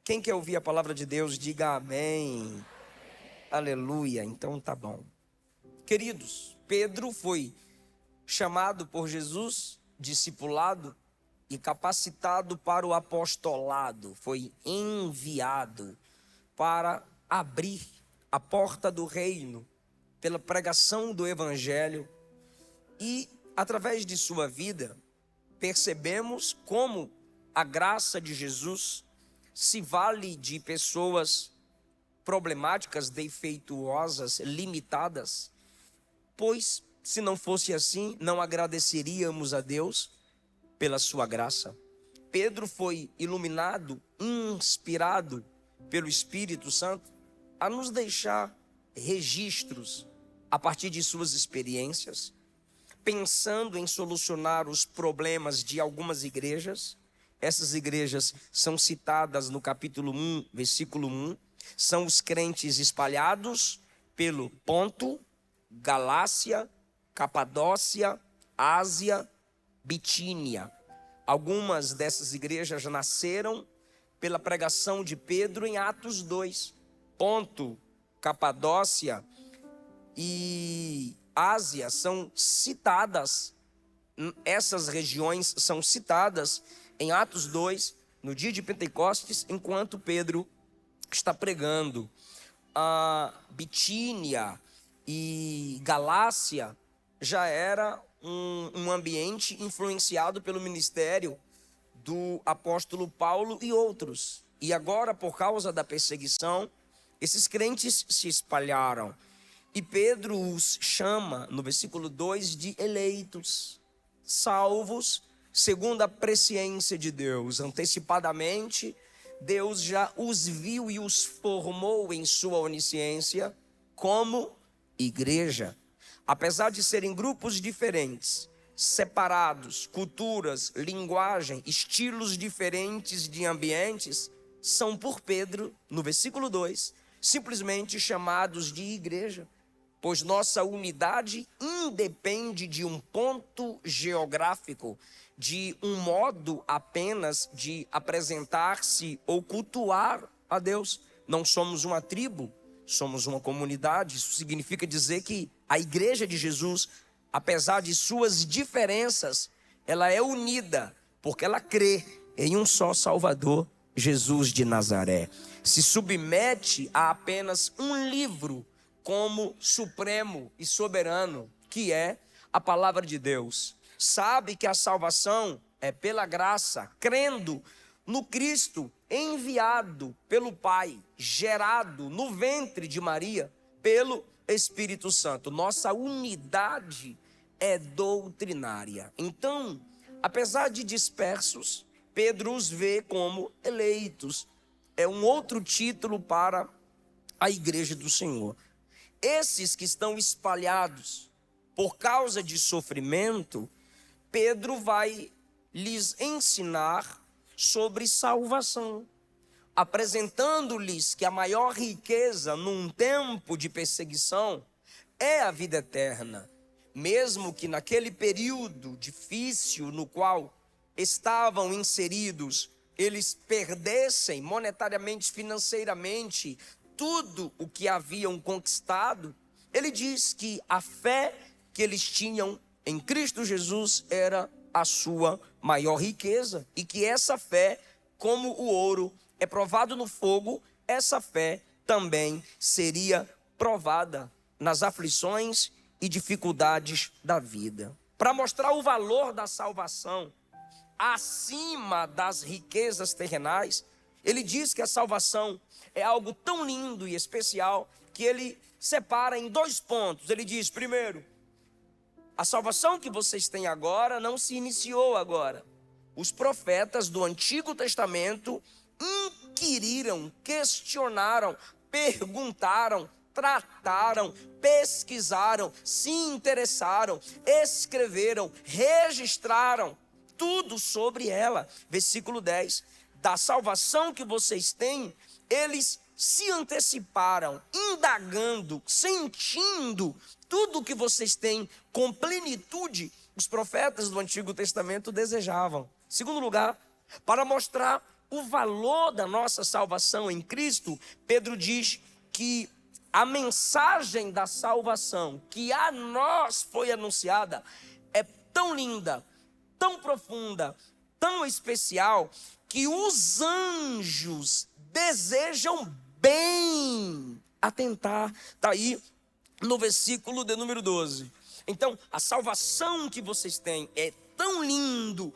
Quem quer ouvir a palavra de Deus, diga amém. Aleluia, então tá bom. Queridos, Pedro foi chamado por Jesus, discipulado e capacitado para o apostolado. Foi enviado para abrir a porta do reino pela pregação do evangelho. E através de sua vida, percebemos como a graça de Jesus se vale de pessoas problemáticas, defeituosas, limitadas, pois se não fosse assim, não agradeceríamos a Deus pela sua graça. Pedro foi iluminado, inspirado pelo Espírito Santo a nos deixar registros a partir de suas experiências, pensando em solucionar os problemas de algumas igrejas. Essas igrejas são citadas no capítulo 1, versículo 1. São os crentes espalhados pelo Ponto, Galácia, Capadócia, Ásia, Bitínia. Algumas dessas igrejas nasceram pela pregação de Pedro em Atos 2. Ponto, Capadócia e Ásia são citadas, essas regiões são citadas em Atos 2, no dia de Pentecostes, enquanto Pedro está pregando. A Bitínia e Galácia já era um ambiente influenciado pelo ministério do apóstolo Paulo e outros. E agora, por causa da perseguição, esses crentes se espalharam. E Pedro os chama, no versículo 2, de eleitos, salvos, segundo a presciência de Deus. Antecipadamente, Deus já os viu e os formou em sua onisciência como igreja. Apesar de serem grupos diferentes, separados, culturas, linguagem, estilos diferentes de ambientes, são por Pedro, no versículo 2, simplesmente chamados de igreja. Pois nossa unidade independe de um ponto geográfico, de um modo apenas de apresentar-se ou cultuar a Deus. Não somos uma tribo, somos uma comunidade. Isso significa dizer que a igreja de Jesus, apesar de suas diferenças, ela é unida, porque ela crê em um só Salvador, Jesus de Nazaré. Se submete a apenas um livro como supremo e soberano, que é a palavra de Deus. Sabe que a salvação é pela graça, crendo no Cristo enviado pelo Pai, gerado no ventre de Maria pelo Espírito Santo. Nossa unidade é doutrinária. Então, apesar de dispersos, Pedro os vê como eleitos. É um outro título para a igreja do Senhor. Esses que estão espalhados por causa de sofrimento, Pedro vai lhes ensinar sobre salvação, apresentando-lhes que a maior riqueza num tempo de perseguição é a vida eterna, mesmo que naquele período difícil no qual estavam inseridos, eles perdessem monetariamente, financeiramente, tudo o que haviam conquistado. Ele diz que a fé que eles tinham em Cristo Jesus era a sua maior riqueza, e que essa fé, como o ouro é provado no fogo, essa fé também seria provada nas aflições e dificuldades da vida. Para mostrar o valor da salvação acima das riquezas terrenais, ele diz que a salvação é algo tão lindo e especial que ele separa em 2 pontos. Ele diz, primeiro, a salvação que vocês têm agora não se iniciou agora. Os profetas do Antigo Testamento inquiriram, questionaram, perguntaram, trataram, pesquisaram, se interessaram, escreveram, registraram tudo sobre ela. Versículo 10. Da salvação que vocês têm, eles se anteciparam, indagando, sentindo tudo o que vocês têm com plenitude, os profetas do Antigo Testamento desejavam. Segundo lugar, para mostrar o valor da nossa salvação em Cristo, Pedro diz que a mensagem da salvação que a nós foi anunciada é tão linda, tão profunda, tão especial, que os anjos desejam bem atentar. Está aí no versículo de número 12. Então, a salvação que vocês têm é tão lindo,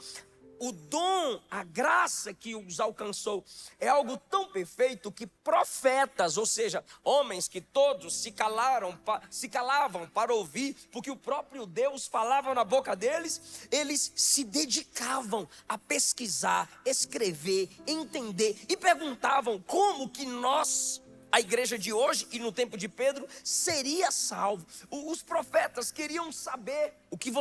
o dom, a graça que os alcançou é algo tão perfeito que profetas, ou seja, homens que todos se calavam para ouvir, porque o próprio Deus falava na boca deles, eles se dedicavam a pesquisar, escrever, entender e perguntavam como que nós, a igreja de hoje e no tempo de Pedro, seria salvo. Os profetas queriam saber o que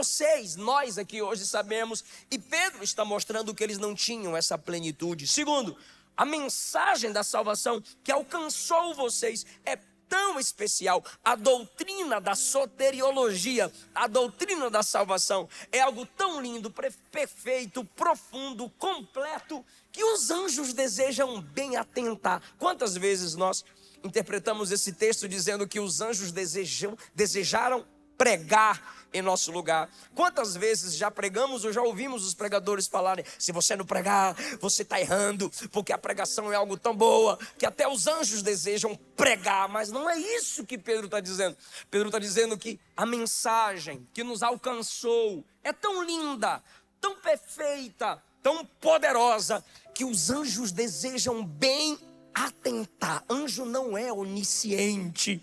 nós aqui hoje sabemos. E Pedro está mostrando que eles não tinham essa plenitude. Segundo, a mensagem da salvação que alcançou vocês é tão especial. A doutrina da soteriologia, a doutrina da salvação, é algo tão lindo, perfeito, profundo, completo, que os anjos desejam bem atentar. Quantas vezes nós interpretamos esse texto dizendo que os anjos desejaram pregar em nosso lugar? Quantas vezes já pregamos ou já ouvimos os pregadores falarem: se você não pregar, você está errando, porque a pregação é algo tão boa que até os anjos desejam pregar. Mas não é isso que Pedro está dizendo. Pedro está dizendo que a mensagem que nos alcançou é tão linda, tão perfeita, tão poderosa, que os anjos desejam bem atentar. Anjo não é onisciente.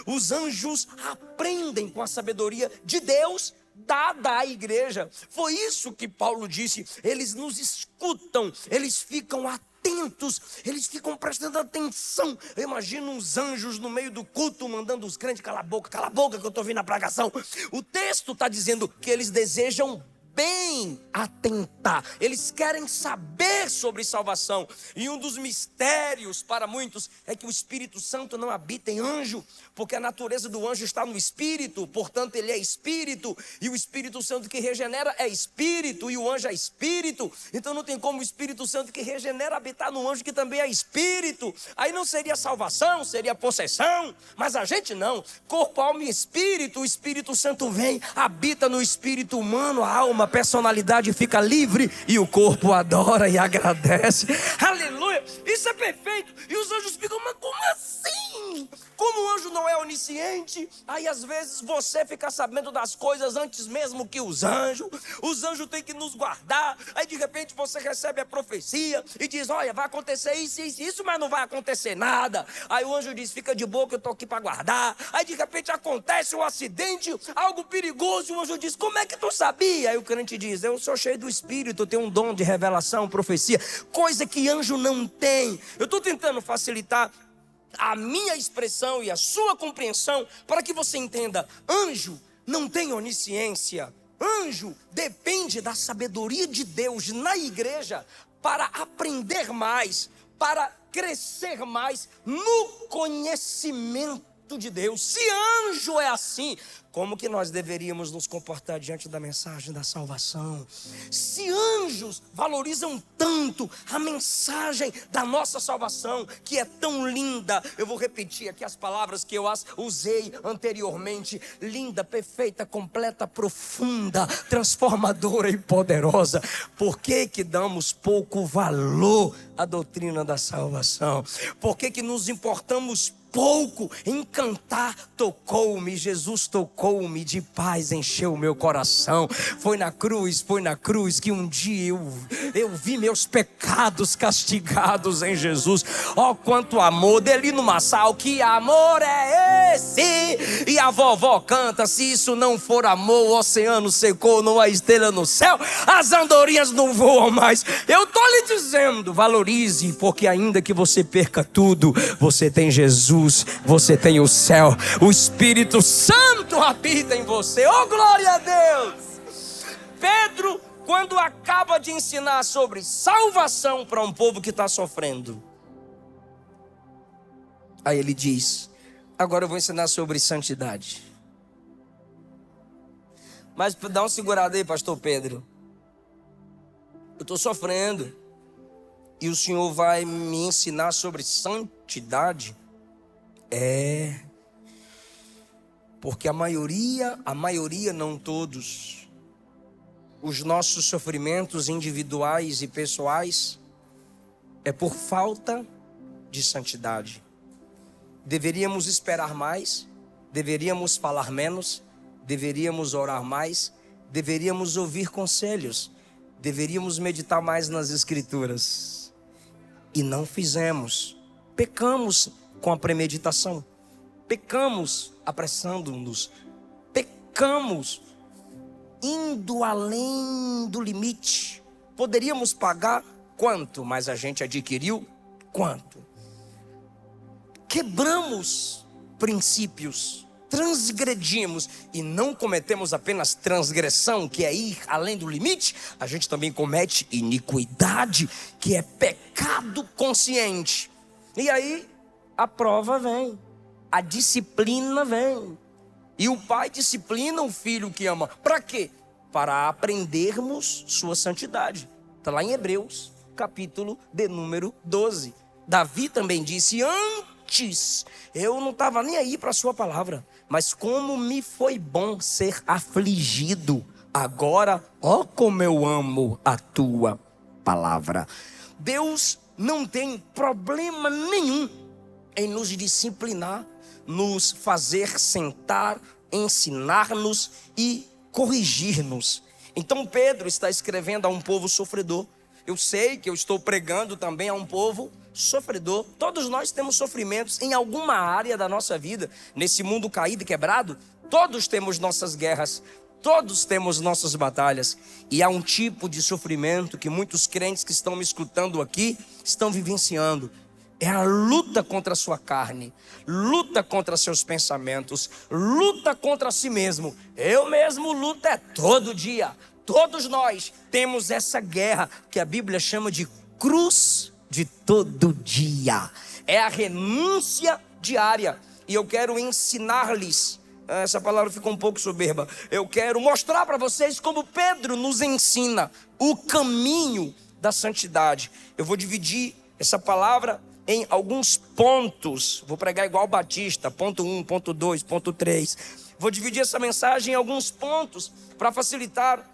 Os anjos aprendem com a sabedoria de Deus dada à igreja. Foi isso que Paulo disse. Eles nos escutam, eles ficam atentos, eles ficam prestando atenção. Eu imagino uns anjos no meio do culto mandando os crentes: cala a boca que eu estou ouvindo a pregação. O texto está dizendo que eles desejam bem atentar, eles querem saber sobre salvação. E um dos mistérios para muitos é que o Espírito Santo não habita em anjo, porque a natureza do anjo está no Espírito, portanto ele é Espírito, e o Espírito Santo que regenera é Espírito, e o anjo é Espírito. Então não tem como o Espírito Santo que regenera habitar no anjo que também é Espírito. Aí não seria salvação, seria possessão. Mas a gente não, corpo, alma e Espírito. O Espírito Santo vem, habita no espírito humano, a alma, a personalidade fica livre e o corpo adora e agradece. Aleluia, isso é perfeito. E os anjos ficam: mas como assim? Como o anjo não é onisciente? Aí às vezes você fica sabendo das coisas antes mesmo que os anjos têm que nos guardar. Aí de repente você recebe a profecia e diz: olha, vai acontecer isso, mas não vai acontecer nada. Aí o anjo diz: fica de boa que eu estou aqui para guardar. Aí de repente acontece um acidente, algo perigoso, e o anjo diz: como é que tu sabia? Aí o crente diz: eu sou cheio do Espírito, eu tenho um dom de revelação, profecia, coisa que anjo não tem. Eu estou tentando facilitar a minha expressão e a sua compreensão para que você entenda: anjo não tem onisciência. Anjo depende da sabedoria de Deus na igreja para aprender mais, para crescer mais no conhecimento de Deus. Se anjo é assim, como que nós deveríamos nos comportar diante da mensagem da salvação? Se anjos valorizam tanto a mensagem da nossa salvação, que é tão linda, eu vou repetir aqui as palavras que eu usei anteriormente: linda, perfeita, completa, profunda, transformadora e poderosa. Por que que damos pouco valor à doutrina da salvação? Por que que nos importamos pouco em cantar? Tocou-me, Jesus tocou-me, de paz encheu o meu coração. Foi na cruz que um dia eu vi meus pecados castigados em Jesus. Ó, quanto amor, dele no Massal: que amor é esse? E a vovó canta: se isso não for amor, o oceano secou, não há estrela no céu, as andorinhas não voam mais. Eu tô lhe dizendo, valorize, porque ainda que você perca tudo, você tem Jesus, você tem o céu, o Espírito Santo habita em você. Oh, glória a Deus! Pedro, quando acaba de ensinar sobre salvação para um povo que está sofrendo, aí ele diz: agora eu vou ensinar sobre santidade. Mas dá uma segurada aí, pastor Pedro. Eu estou sofrendo. e o Senhor vai me ensinar sobre santidade? Porque a maioria, não todos, os nossos sofrimentos individuais e pessoais é por falta de santidade. Deveríamos esperar mais, deveríamos falar menos, deveríamos orar mais, deveríamos ouvir conselhos, deveríamos meditar mais nas Escrituras. E não fizemos. Pecamos com a premeditação, pecamos apressando-nos, pecamos indo além do limite. Poderíamos pagar quanto, mas a gente adquiriu quanto? Quebramos princípios, transgredimos e não cometemos apenas transgressão, que é ir além do limite, a gente também comete iniquidade, que é pecado consciente. E aí a prova vem, a disciplina vem. E o pai disciplina o filho que ama. Para quê? Para aprendermos sua santidade. Está lá em Hebreus, capítulo de número 12. Davi também disse: antes eu não estava nem aí para a sua palavra, mas como me foi bom ser afligido. Agora, ó como eu amo a tua palavra. Deus não tem problema nenhum em nos disciplinar, nos fazer sentar, ensinar-nos e corrigir-nos. Então Pedro está escrevendo a um povo sofredor. Eu sei que eu estou pregando também a um povo sofredor. Todos nós temos sofrimentos em alguma área da nossa vida. Nesse mundo caído e quebrado, todos temos nossas guerras, todos temos nossas batalhas. E há um tipo de sofrimento que muitos crentes que estão me escutando aqui estão vivenciando. É a luta contra a sua carne, luta contra seus pensamentos, luta contra si mesmo. Eu mesmo luto todo dia. Todos nós temos essa guerra que a Bíblia chama de cruz de todo dia. É a renúncia diária. E eu quero ensinar-lhes, essa palavra ficou um pouco soberba, eu quero mostrar para vocês como Pedro nos ensina o caminho da santidade. Eu vou dividir essa palavra em alguns pontos. Vou pregar igual Batista, ponto 1, ponto 2, ponto 3. Vou dividir essa mensagem em alguns pontos para facilitar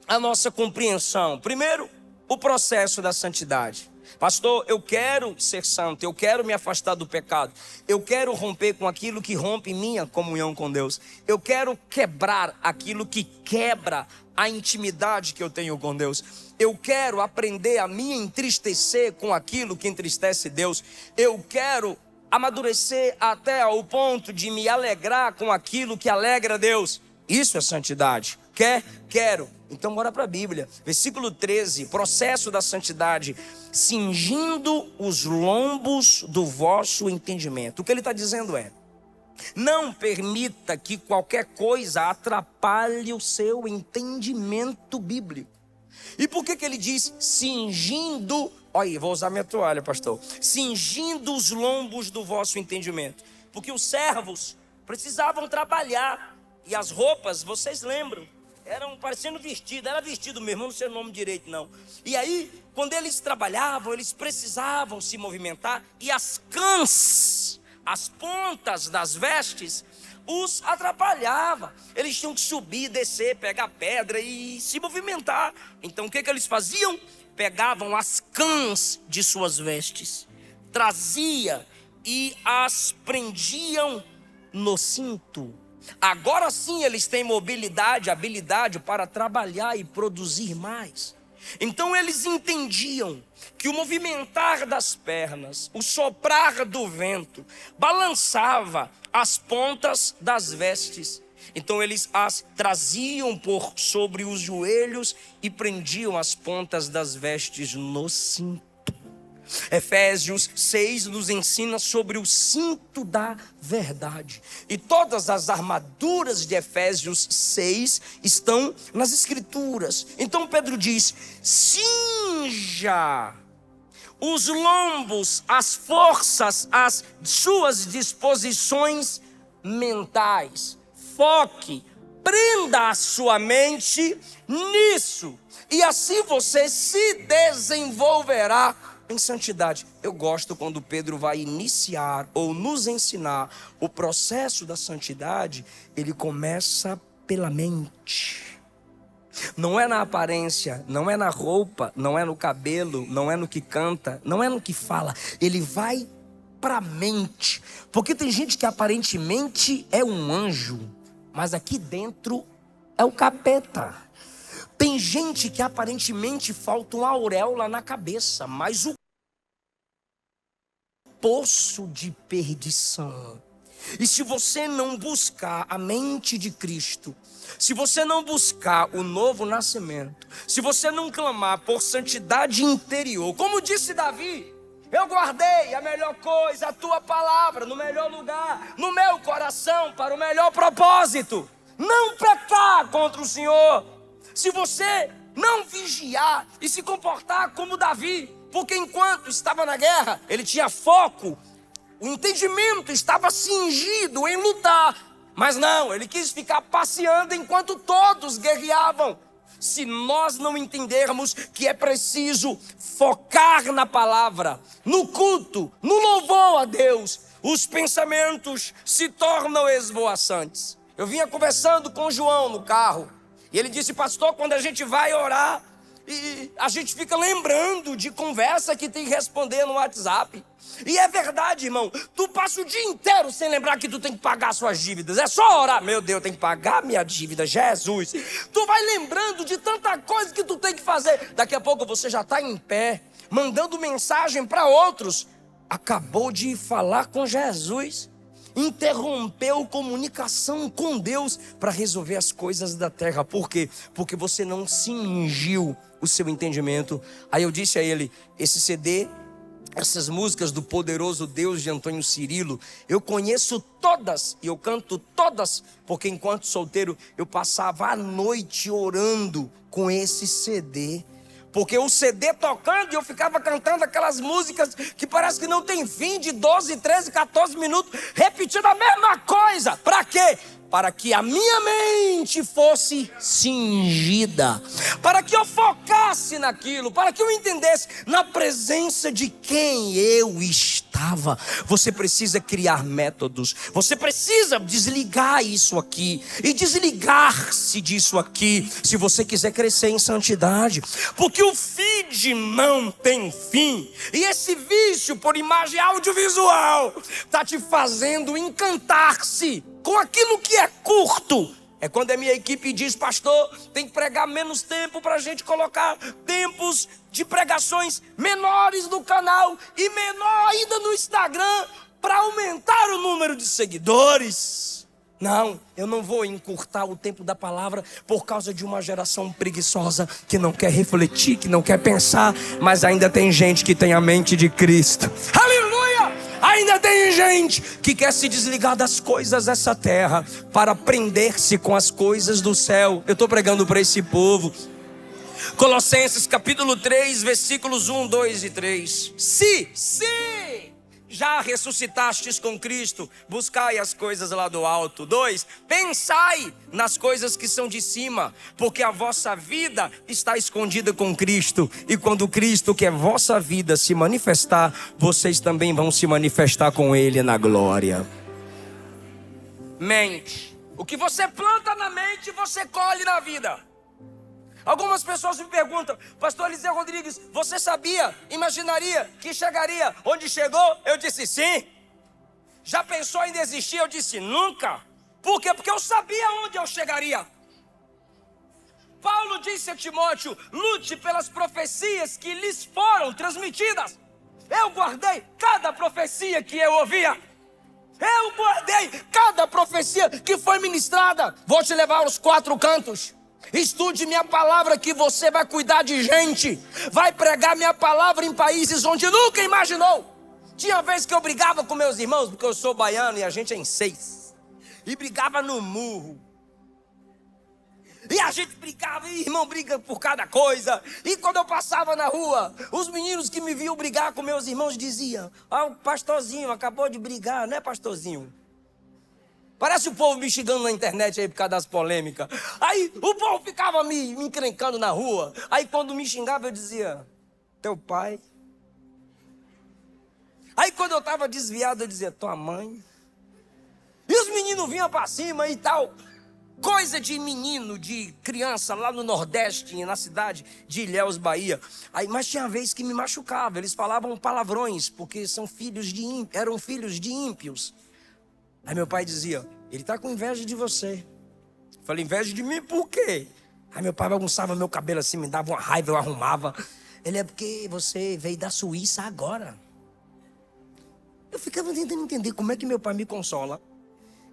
a nossa compreensão. Primeiro, o processo da santidade. Pastor, eu quero ser santo, eu quero me afastar do pecado, eu quero romper com aquilo que rompe minha comunhão com Deus, eu quero quebrar aquilo que quebra a intimidade que eu tenho com Deus, eu quero aprender a me entristecer com aquilo que entristece Deus, eu quero amadurecer até ao ponto de me alegrar com aquilo que alegra Deus. Isso é santidade. Quero. Então bora para a Bíblia. Versículo 13, processo da santidade. Cingindo os lombos do vosso entendimento. O que ele está dizendo é: não permita que qualquer coisa atrapalhe o seu entendimento bíblico. E por que ele diz cingindo? Olha aí, vou usar minha toalha, pastor. Cingindo os lombos do vosso entendimento. Porque os servos precisavam trabalhar. E as roupas, vocês lembram, eram parecendo vestido, era vestido mesmo, não sei o nome direito não. E aí, quando eles trabalhavam, eles precisavam se movimentar. E as cãs, as pontas das vestes, os atrapalhava. Eles tinham que subir, descer, pegar pedra e se movimentar. Então o que eles faziam? Pegavam as cãs de suas vestes, trazia e as prendiam no cinto. Agora sim eles têm mobilidade, habilidade para trabalhar e produzir mais. Então eles entendiam que o movimentar das pernas, o soprar do vento, balançava as pontas das vestes. Então eles as traziam por sobre os joelhos e prendiam as pontas das vestes no cinto. Efésios 6 nos ensina sobre o cinto da verdade. E todas as armaduras de Efésios 6 estão nas Escrituras. Então Pedro diz: cinja os lombos, as forças, as suas disposições mentais. Foque, prenda a sua mente nisso. E assim você se desenvolverá em santidade. Eu gosto quando Pedro vai iniciar ou nos ensinar o processo da santidade, ele começa pela mente. Não é na aparência, não é na roupa, não é no cabelo, não é no que canta, não é no que fala. Ele vai para a mente. Porque tem gente que aparentemente é um anjo, mas aqui dentro é o capeta. Tem gente que aparentemente falta uma auréola na cabeça, mas o poço de perdição. E se você não buscar a mente de Cristo, se você não buscar o novo nascimento, se você não clamar por santidade interior, como disse Davi, eu guardei a melhor coisa, a tua palavra, no melhor lugar, no meu coração, para o melhor propósito, não pecar contra o Senhor. Se você não vigiar e se comportar como Davi, porque enquanto estava na guerra, ele tinha foco, o entendimento estava cingido em lutar, mas não, ele quis ficar passeando enquanto todos guerreavam. Se nós não entendermos que é preciso focar na palavra, no culto, no louvor a Deus, os pensamentos se tornam esvoaçantes. Eu vinha conversando com o João no carro, e ele disse: pastor, quando a gente vai orar, e a gente fica lembrando de conversa que tem que responder no WhatsApp. E é verdade, irmão. Tu passa o dia inteiro sem lembrar que tu tem que pagar suas dívidas. É só orar. Meu Deus, eu tenho que pagar minha dívida, Jesus. Tu vai lembrando de tanta coisa que tu tem que fazer. Daqui a pouco você já está em pé, mandando mensagem para outros. Acabou de falar com Jesus. Interrompeu comunicação com Deus para resolver as coisas da terra. Por quê? Porque você não cingiu o seu entendimento. Aí eu disse a ele: esse CD, essas músicas do Poderoso Deus de Antônio Cirilo, eu conheço todas e eu canto todas, porque enquanto solteiro eu passava a noite orando com esse CD. Porque o CD tocando e eu ficava cantando aquelas músicas que parece que não tem fim, de 12, 13, 14 minutos, repetindo a mesma coisa. Para quê? Para que a minha mente fosse cingida, para que eu focasse naquilo, para que eu entendesse na presença de quem eu estava. Você precisa criar métodos, você precisa desligar isso aqui e desligar-se disso aqui, se você quiser crescer em santidade, porque o feed não tem fim, e esse vício por imagem audiovisual está te fazendo encantar-se com aquilo que é curto. É quando a minha equipe diz: pastor, tem que pregar menos tempo para a gente colocar tempos de pregações menores no canal e menor ainda no Instagram para aumentar o número de seguidores. Não, eu não vou encurtar o tempo da palavra por causa de uma geração preguiçosa que não quer refletir, que não quer pensar, mas ainda tem gente que tem a mente de Cristo. Aleluia! Ainda tem gente que quer se desligar das coisas dessa terra para prender-se com as coisas do céu. Eu estou pregando para esse povo. Colossenses capítulo 3, versículos 1, 2 e 3. Se já ressuscitastes com Cristo, buscai as coisas lá do alto. 2, pensai nas coisas que são de cima, porque a vossa vida está escondida com Cristo. E quando Cristo, que é vossa vida, se manifestar, vocês também vão se manifestar com Ele na glória. Mente. O que você planta na mente, você colhe na vida. Algumas pessoas me perguntam: pastor Eliseu Rodrigues, você sabia, imaginaria que chegaria onde chegou? Eu disse sim. Já pensou em desistir? Eu disse nunca. Por quê? Porque eu sabia onde eu chegaria. Paulo disse a Timóteo: lute pelas profecias que lhes foram transmitidas. Eu guardei cada profecia que eu ouvia. Eu guardei cada profecia que foi ministrada. Vou te levar aos 4 cantos. Estude minha palavra que você vai cuidar de gente. Vai pregar minha palavra em países onde nunca imaginou. Tinha vez que eu brigava com meus irmãos, porque eu sou baiano e a gente é em 6. E brigava no murro. E a gente brigava, e irmão briga por cada coisa. E quando eu passava na rua, os meninos que me viam brigar com meus irmãos diziam: ah, o pastorzinho acabou de brigar, né, pastorzinho? Parece o povo me xingando na internet aí por causa das polêmicas. Aí o povo ficava me encrencando na rua. Aí quando me xingava eu dizia: teu pai. Aí quando eu estava desviado, eu dizia, tua mãe. E os meninos vinham para cima e tal. Coisa de menino, de criança lá no Nordeste, na cidade de Ilhéus, Bahia. Aí, mas tinha vez que me machucava. Eles falavam palavrões, porque eram filhos de ímpios. Aí meu pai dizia, ele está com inveja de você. Eu falei, inveja de mim por quê? Aí meu pai bagunçava meu cabelo assim, me dava uma raiva, eu arrumava. Ele, é porque você veio da Suíça agora. Eu ficava tentando entender como é que meu pai me consola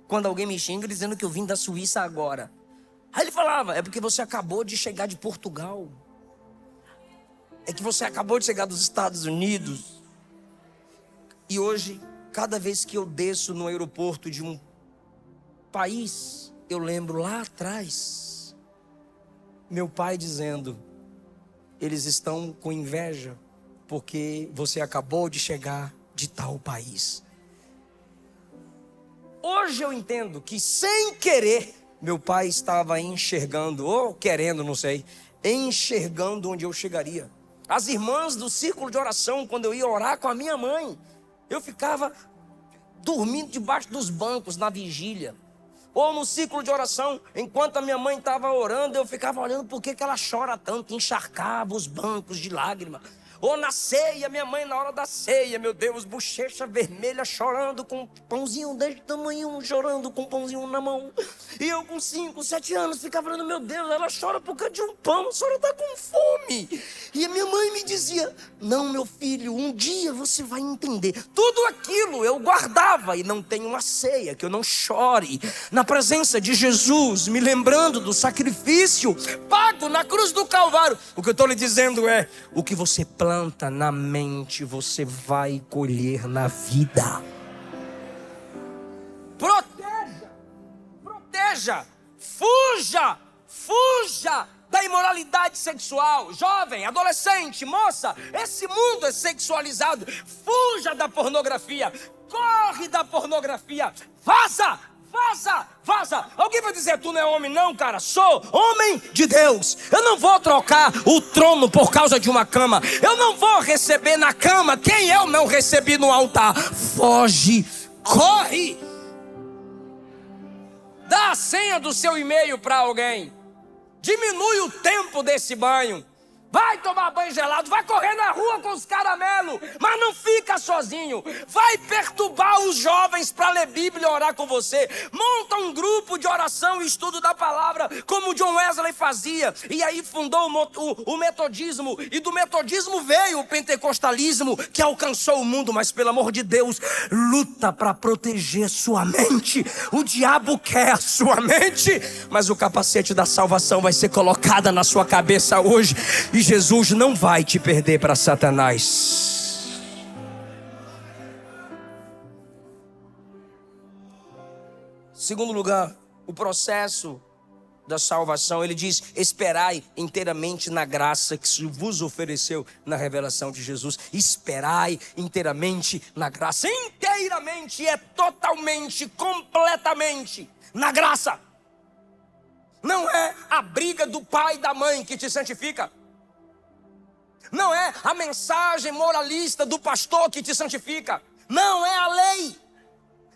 quando alguém me xinga dizendo que eu vim da Suíça agora. Aí ele falava, é porque você acabou de chegar de Portugal. É que você acabou de chegar dos Estados Unidos. E hoje, cada vez que eu desço no aeroporto de um país, eu lembro lá atrás, meu pai dizendo, eles estão com inveja, porque você acabou de chegar de tal país. Hoje eu entendo que sem querer, meu pai estava enxergando, ou querendo, não sei, enxergando onde eu chegaria. As irmãs do círculo de oração, quando eu ia orar com a minha mãe, eu ficava dormindo debaixo dos bancos na vigília. Ou no círculo de oração, enquanto a minha mãe estava orando, eu ficava olhando por que ela chora tanto, encharcava os bancos de lágrimas. Ou na ceia, minha mãe na hora da ceia, meu Deus, bochecha vermelha, chorando com um pãozinho desse tamanho, chorando com um pãozinho na mão. E eu com 5, 7 anos ficava falando, meu Deus, ela chora por causa de um pão, a senhora está com fome. E a minha mãe me dizia, não, meu filho, um dia você vai entender. Tudo aquilo eu guardava e não tenho uma ceia, que eu não chore na presença de Jesus, me lembrando do sacrifício pago na cruz do Calvário. O que eu estou lhe dizendo é, o que você planta na mente, você vai colher na vida. Proteja, fuja da imoralidade sexual. Jovem, adolescente, moça, esse mundo é sexualizado. Fuja da pornografia, corre da pornografia, vaza. Alguém vai dizer, tu não é homem não, cara? Sou homem de Deus. Eu não vou trocar o trono por causa de uma cama. Eu não vou receber na cama quem eu não recebi no altar. Foge, corre. Dá a senha do seu e-mail para alguém. Diminui o tempo desse banho. Vai tomar banho gelado, vai correr na rua com os caramelos, mas não fica sozinho. Vai perturbar os jovens para ler Bíblia e orar com você. Monta um grupo de oração e estudo da palavra, como John Wesley fazia. E aí fundou o metodismo. E do metodismo veio o pentecostalismo, que alcançou o mundo. Mas pelo amor de Deus, luta para proteger sua mente. O diabo quer a sua mente, mas o capacete da salvação vai ser colocada na sua cabeça hoje. E Jesus não vai te perder para Satanás. Segundo lugar, o processo da salvação, ele diz, esperai inteiramente na graça que se vos ofereceu na revelação de Jesus. Esperai inteiramente na graça. Inteiramente é totalmente, completamente na graça. Não é a briga do pai e da mãe que te santifica. Não é a mensagem moralista do pastor que te santifica. Não é a lei.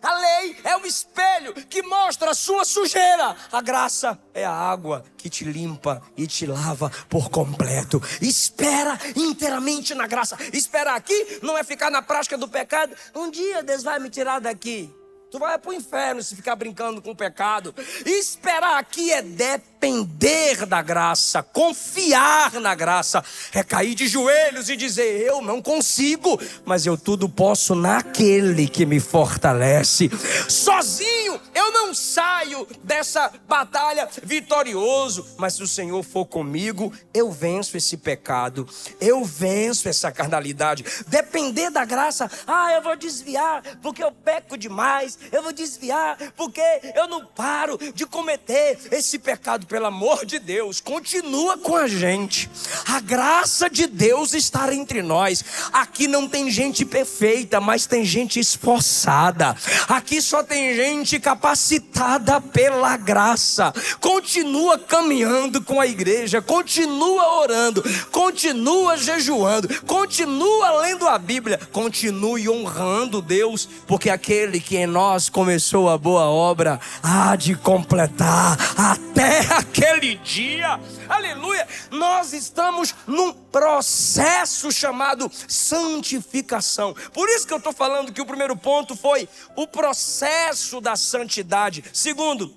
A lei é o espelho que mostra a sua sujeira. A graça é a água que te limpa e te lava por completo. Espera inteiramente na graça. Esperar aqui não é ficar na prática do pecado. Um dia Deus vai me tirar daqui. Tu vai para o inferno se ficar brincando com o pecado. Esperar aqui é depender da graça, confiar na graça, é cair de joelhos e dizer, eu não consigo, mas eu tudo posso naquele que me fortalece. Sozinho eu não saio dessa batalha vitorioso, mas se o Senhor for comigo, eu venço esse pecado, eu venço essa carnalidade. Depender da graça, eu vou desviar porque eu peco demais, eu vou desviar porque eu não paro de cometer esse pecado. Pelo amor de Deus, continua com a gente. A graça de Deus está entre nós. Aqui não tem gente perfeita, mas tem gente esforçada. Aqui só tem gente capacitada pela graça. Continua caminhando com a igreja, continua orando, continua jejuando, continua lendo a Bíblia, continue honrando Deus, porque aquele que em nós começou a boa obra há de completar até aquele dia. Aleluia! Nós estamos num processo chamado santificação. Por isso que eu estou falando que o primeiro ponto foi o processo da santidade. Segundo,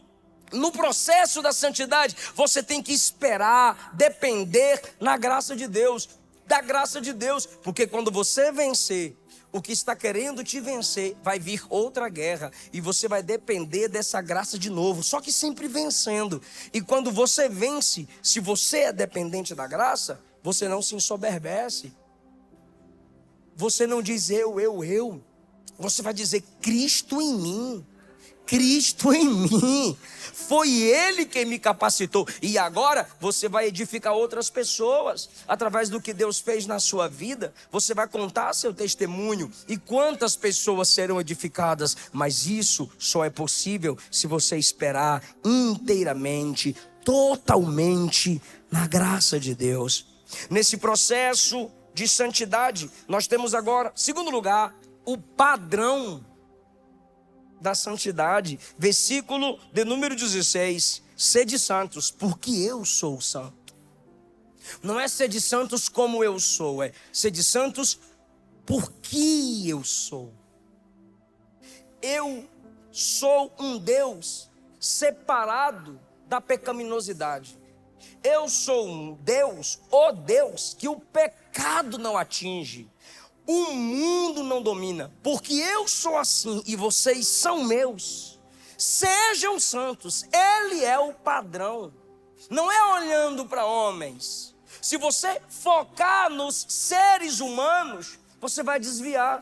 no processo da santidade, você tem que esperar, depender na graça de Deus, da graça de Deus, porque quando você vencer o que está querendo te vencer, vai vir outra guerra e você vai depender dessa graça de novo, só que sempre vencendo. E quando você vence, se você é dependente da graça, você não se ensoberbece, você não diz eu, você vai dizer Cristo em mim. Cristo em mim, foi Ele quem me capacitou, e agora você vai edificar outras pessoas, através do que Deus fez na sua vida, você vai contar seu testemunho, e quantas pessoas serão edificadas, mas isso só é possível se você esperar inteiramente, totalmente na graça de Deus. Nesse processo de santidade, nós temos agora, segundo lugar, o padrão da santidade, versículo de número 16, sede santos, porque eu sou santo. Não é sede santos como eu sou, é sede santos porque eu sou. Eu sou um Deus separado da pecaminosidade. Eu sou um Deus, o Deus, que o pecado não atinge. O mundo não domina, porque eu sou assim e vocês são meus. Sejam santos, Ele é o padrão. Não é olhando para homens. Se você focar nos seres humanos, você vai desviar.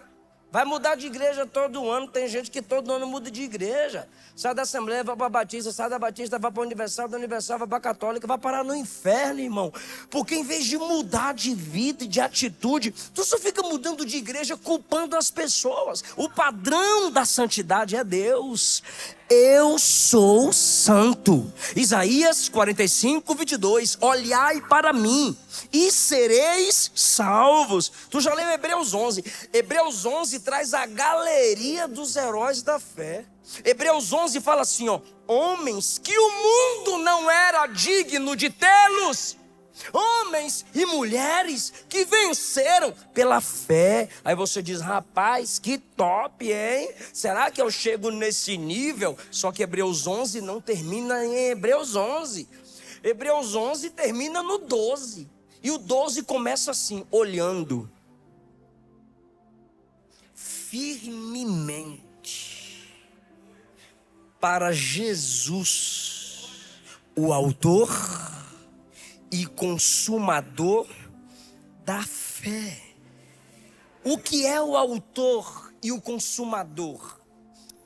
Vai mudar de igreja todo ano. Tem gente que todo ano muda de igreja. Sai da Assembleia, vai para a Batista. Sai da Batista, vai para a Universal. Da Universal, vai para a Católica. Vai parar no inferno, irmão. Porque em vez de mudar de vida e de atitude, tu só fica mudando de igreja, culpando as pessoas. O padrão da santidade é Deus. Eu sou santo. Isaías 45, 22. Olhai para mim e sereis salvos. Tu já leu Hebreus 11. Hebreus 11 traz a galeria dos heróis da fé. Hebreus 11 fala assim, ó: homens que o mundo não era digno de tê-los. Homens e mulheres que venceram pela fé. Aí você diz, rapaz, que top, hein? Será que eu chego nesse nível? Só que Hebreus 11 não termina em Hebreus 11. Hebreus 11 termina no 12. E o 12 começa assim, olhando firmemente para Jesus, o autor e consumador da fé. O que é o autor e o consumador?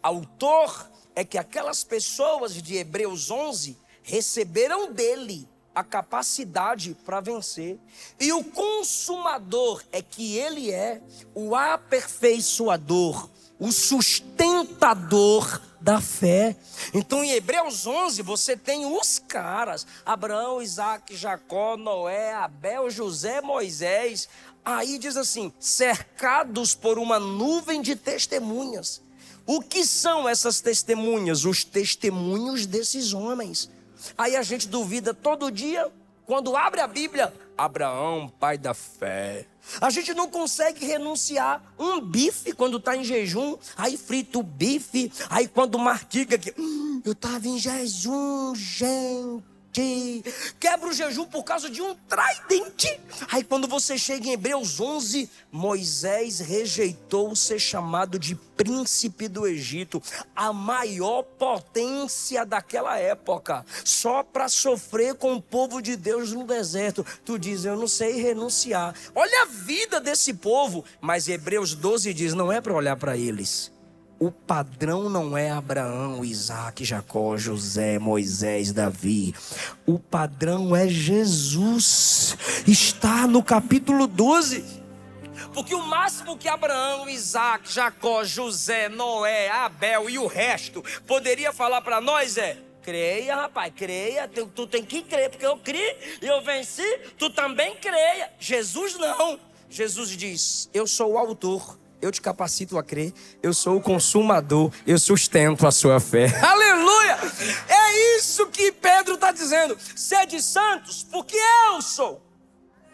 Autor é que aquelas pessoas de Hebreus 11 receberam dele a capacidade para vencer. E o consumador é que ele é o aperfeiçoador, o sustentador da fé. Então em Hebreus 11 você tem os caras: Abraão, Isaac, Jacó, Noé, Abel, José, Moisés. Aí diz assim, cercados por uma nuvem de testemunhas. O que são essas testemunhas? Os testemunhos desses homens. Aí a gente duvida todo dia, quando abre a Bíblia, Abraão, pai da fé. A gente não consegue renunciar um bife quando está em jejum. Aí frita o bife. Aí quando mastiga que eu estava em jejum, gente. Quebra o jejum por causa de um tridente. Aí quando você chega em Hebreus 11, Moisés rejeitou ser chamado de príncipe do Egito, a maior potência daquela época, só para sofrer com o povo de Deus no deserto. Tu diz, eu não sei renunciar. Olha a vida desse povo. Mas Hebreus 12 diz, não é para olhar para eles. O padrão não é Abraão, Isaac, Jacó, José, Moisés, Davi. O padrão é Jesus. Está no capítulo 12. porque o máximo que Abraão, Isaac, Jacó, José, Noé, Abel e o resto poderia falar para nós é: creia, rapaz, creia, tu tem que crer, porque eu criei e eu venci, tu também creia. Jesus não. Jesus diz: eu sou o autor, eu te capacito a crer, eu sou o consumador, eu sustento a sua fé. Aleluia! É isso que Pedro está dizendo: sede santos, porque eu sou.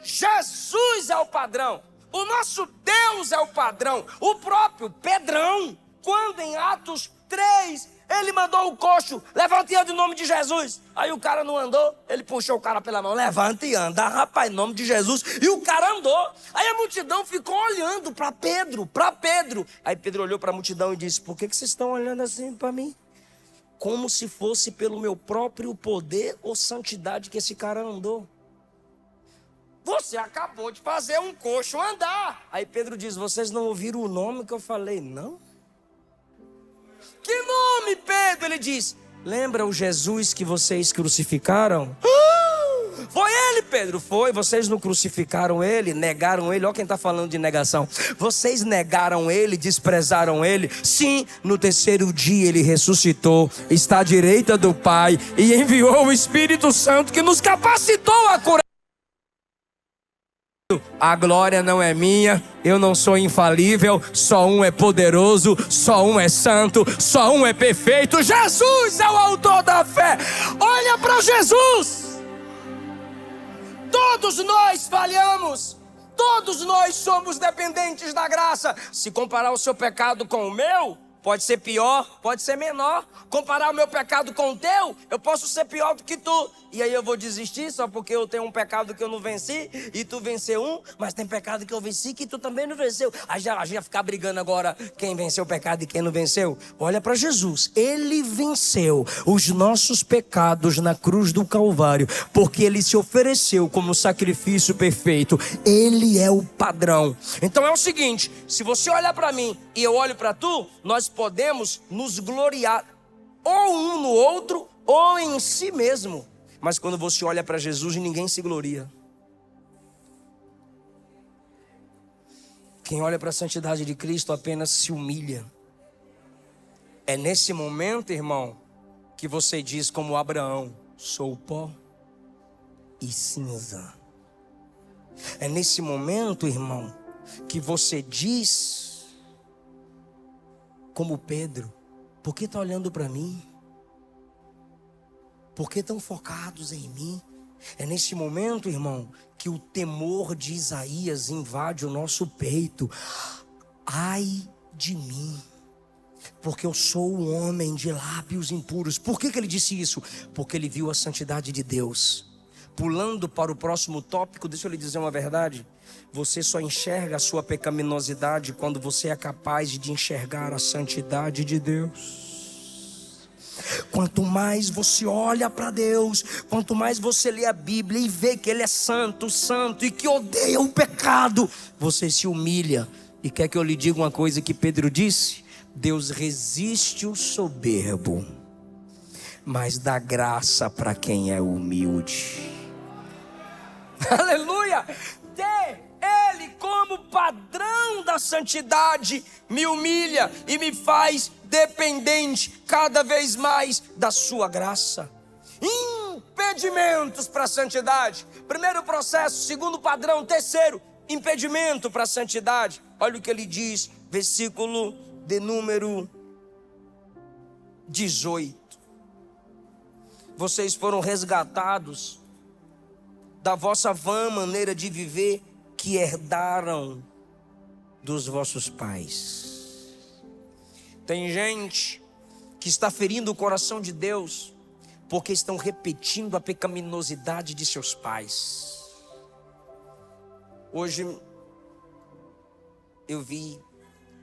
Jesus é o padrão, o nosso Deus é o padrão, o próprio Pedrão, quando em Atos 3, ele mandou o coxo: levanta e anda em nome de Jesus. Aí o cara não andou, ele puxou o cara pela mão: levanta e anda, rapaz, em nome de Jesus. E o cara andou. Aí a multidão ficou olhando para Pedro. Aí Pedro olhou para a multidão e disse: por que vocês estão olhando assim para mim? Como se fosse pelo meu próprio poder ou santidade que esse cara andou. Você acabou de fazer um coxo andar. Aí Pedro diz: vocês não ouviram o nome que eu falei, não? Que nome, Pedro? Ele diz: lembra o Jesus que vocês crucificaram? Foi ele, Pedro, foi. Vocês não crucificaram ele, negaram ele. Olha quem está falando de negação. Vocês negaram ele, desprezaram ele. Sim, no terceiro dia ele ressuscitou, está à direita do Pai e enviou o Espírito Santo que nos capacitou a curar. A glória não é minha, eu não sou infalível, só um é poderoso, só um é santo, só um é perfeito. Jesus é o autor da fé. Olha para Jesus. Todos nós falhamos, todos nós somos dependentes da graça. Se comparar o seu pecado com o meu, pode ser pior, pode ser menor. Comparar o meu pecado com o teu, eu posso ser pior do que tu. E aí eu vou desistir só porque eu tenho um pecado que eu não venci e tu venceu um, mas tem pecado que eu venci que tu também não venceu. Aí já ficar brigando agora quem venceu o pecado e quem não venceu. Olha para Jesus, ele venceu os nossos pecados na cruz do Calvário, porque ele se ofereceu como sacrifício perfeito. Ele é o padrão. Então é o seguinte: se você olhar para mim e eu olho para tu, nós podemos nos gloriar ou um no outro ou em si mesmo. Mas quando você olha para Jesus, ninguém se gloria. Quem olha para a santidade de Cristo apenas se humilha. É nesse momento, irmão, que você diz como Abraão: sou pó e cinza. É nesse momento, irmão, que você diz como Pedro: por que está olhando para mim? Por que estão focados em mim? É nesse momento, irmão, que o temor de Isaías invade o nosso peito. Ai de mim, porque eu sou um homem de lábios impuros. Por que ele disse isso? Porque ele viu a santidade de Deus. Pulando para o próximo tópico, deixa eu lhe dizer uma verdade. Você só enxerga a sua pecaminosidade quando você é capaz de enxergar a santidade de Deus. Quanto mais você olha para Deus, quanto mais você lê a Bíblia e vê que Ele é santo, santo e que odeia o pecado, você se humilha. E quer que eu lhe diga uma coisa que Pedro disse? Deus resiste o soberbo, mas dá graça para quem é humilde. Aleluia! Ter Ele como padrão da santidade me humilha e me faz dependente cada vez mais da sua graça. Impedimentos para a santidade. Primeiro processo, segundo padrão. Terceiro, impedimento para a santidade. Olha o que ele diz, versículo de número 18. Vocês foram resgatados da vossa vã maneira de viver que herdaram dos vossos pais. Tem gente que está ferindo o coração de Deus porque estão repetindo a pecaminosidade de seus pais. Hoje eu vim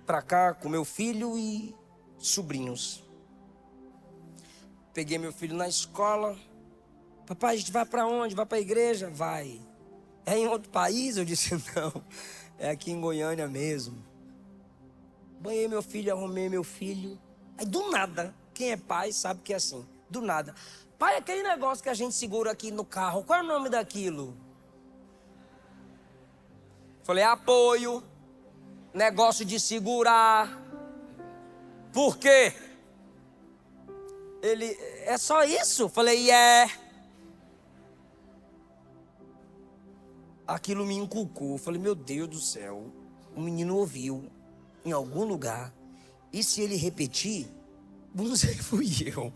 para cá com meu filho e sobrinhos. Peguei meu filho na escola. Papai, a gente vai para onde? Vai para a igreja? Vai. É em outro país? Eu disse: não, é aqui em Goiânia mesmo. Banhei meu filho, arrumei meu filho. Aí do nada, quem é pai sabe que é assim. Do nada: pai, aquele negócio que a gente segura aqui no carro, qual é o nome daquilo? Falei: apoio. negócio de segurar. Por quê? Ele, é só isso? Falei, é. Aquilo me inculcou. Falei, meu Deus do céu, o menino ouviu em algum lugar. E se ele repetir, não sei, fui eu.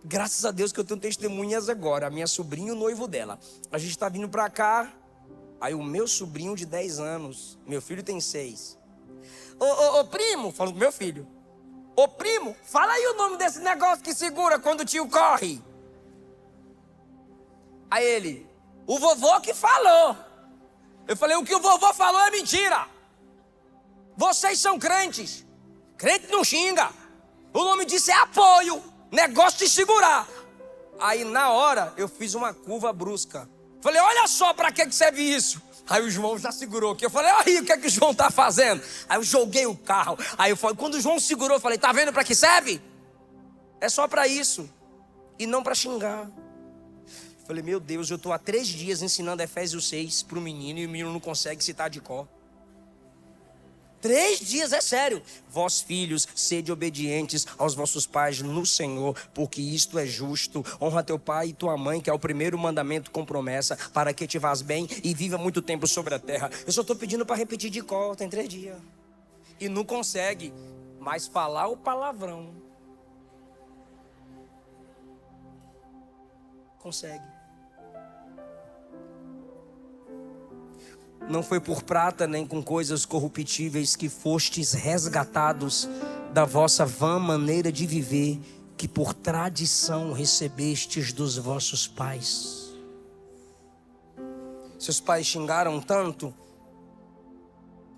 Graças a Deus que eu tenho testemunhas agora. A minha sobrinha e o noivo dela. A gente tá vindo pra cá. Aí o meu sobrinho de 10 anos, meu filho tem 6. Ô primo, falando com meu filho. Ô primo, fala aí o nome desse negócio que segura quando o tio corre. Aí ele, o vovô que falou. Eu falei, o que o vovô falou é mentira. Vocês são crentes. Crente não xinga. O nome disso é apoio. Negócio de segurar. Aí na hora eu fiz uma curva brusca. Falei, olha só para que serve isso. Aí o João já segurou aqui. Eu falei, olha o que é que o João tá fazendo. Aí eu joguei o carro. Aí eu falei, quando o João segurou, eu falei, tá vendo para que serve? É só para isso. E não para xingar. Eu falei, meu Deus, eu tô há 3 dias ensinando Efésios 6 pro menino e o menino não consegue citar de cor. 3 dias, é sério. Vós, filhos, sede obedientes aos vossos pais no Senhor, porque isto é justo. Honra teu pai e tua mãe, que é o primeiro mandamento com promessa, para que te vás bem e viva muito tempo sobre a terra. Eu só estou pedindo para repetir de cor, tem 3 dias. E não consegue, mas falar o palavrão. Consegue. Não foi por prata nem com coisas corruptíveis que fostes resgatados da vossa vã maneira de viver, que por tradição recebestes dos vossos pais. Seus pais xingaram tanto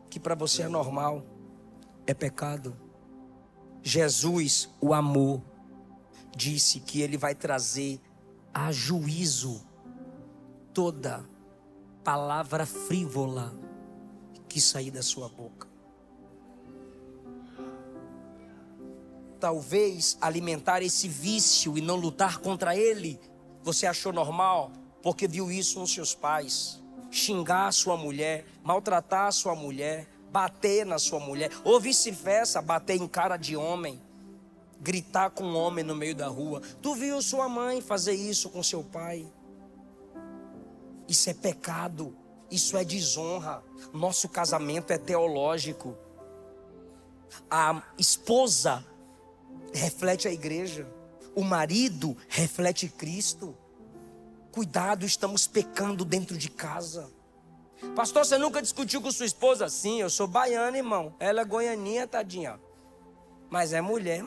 que para você é normal, é pecado. Jesus, o amor, disse que ele vai trazer a juízo toda palavra frívola que sair da sua boca. Talvez alimentar esse vício e não lutar contra ele, você achou normal, porque viu isso nos seus pais. Xingar a sua mulher, maltratar a sua mulher, bater na sua mulher, ou vice-versa, bater em cara de homem, gritar com um homem no meio da rua. Tu viu sua mãe fazer isso com seu pai? Isso é pecado, isso é desonra. Nosso casamento é teológico. A esposa reflete a igreja, o marido reflete Cristo. Cuidado, estamos pecando dentro de casa. Pastor, você nunca discutiu com sua esposa? Sim, eu sou baiano, irmão. Ela é goianinha, tadinha. Mas é mulher.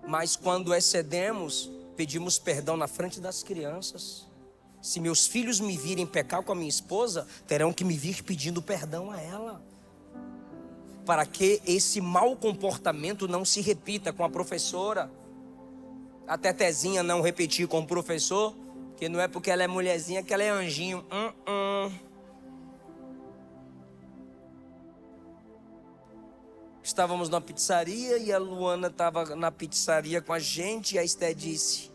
Mas quando excedemos, pedimos perdão na frente das crianças. Se meus filhos me virem pecar com a minha esposa, terão que me vir pedindo perdão a ela, para que esse mau comportamento não se repita com a professora. A Tetezinha não repetir com o professor, que não é porque ela é mulherzinha que ela é anjinho. Estávamos na pizzaria e a Luana estava na pizzaria com a gente. E a Esté disse,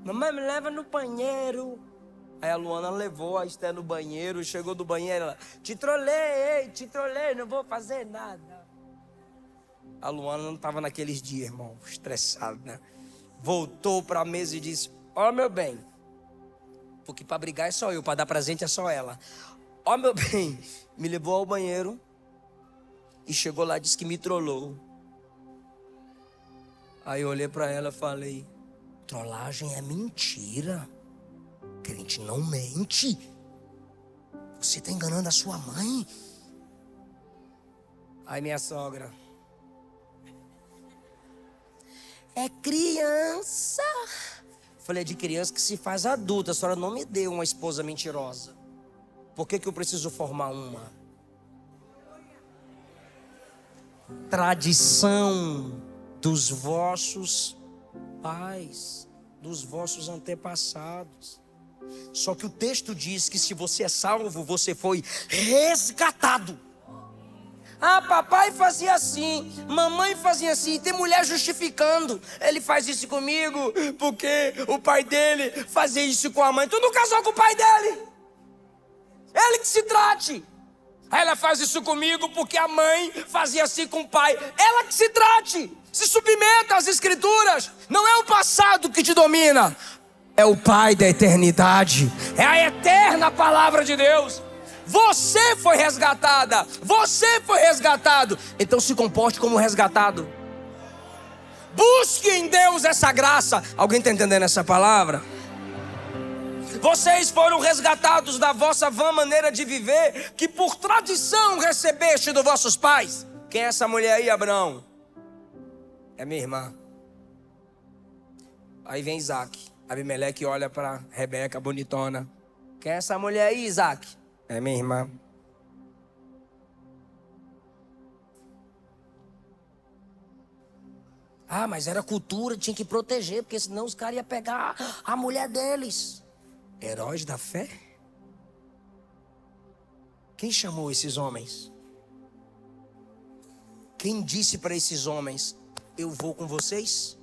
mamãe, me leva no banheiro. Aí a Luana levou a Esté no banheiro. Chegou do banheiro, ela, te trolei, não vou fazer nada. A Luana não estava naqueles dias, irmão, estressada, né? Voltou para a mesa e disse, ó meu bem, porque para brigar é só eu, para dar presente é só ela. Ó meu bem, me levou ao banheiro. E chegou lá e disse que me trollou. Aí eu olhei para ela e falei, trollagem é mentira. Crente não mente. Você está enganando a sua mãe. Aí minha sogra, é criança. Falei, de criança que se faz adulta. A senhora não me deu uma esposa mentirosa. Por que eu preciso formar uma? Tradição dos vossos pais, dos vossos antepassados. Só que o texto diz que se você é salvo, você foi resgatado. Ah, papai fazia assim, mamãe fazia assim. Tem mulher justificando. Ele faz isso comigo porque o pai dele fazia isso com a mãe. Tu não casou com o pai dele. Ele que se trate. Ela faz isso comigo porque a mãe fazia assim com o pai. Ela que se trate. Se submeta às escrituras. Não é o passado que te domina. É o Pai da eternidade. É a eterna palavra de Deus. Você foi resgatada. Você foi resgatado. Então se comporte como resgatado. Busque em Deus essa graça. Alguém está entendendo essa palavra? Vocês foram resgatados da vossa vã maneira de viver, que por tradição recebeste dos vossos pais. Quem é essa mulher aí, Abraão? É minha irmã. Aí vem Isaac. Abimeleque olha para Rebeca, bonitona. Quem é essa mulher aí, Isaac? É minha irmã. Ah, mas era cultura, tinha que proteger, porque senão os caras iam pegar a mulher deles. Heróis da fé? Quem chamou esses homens? Quem disse para esses homens, eu vou com vocês?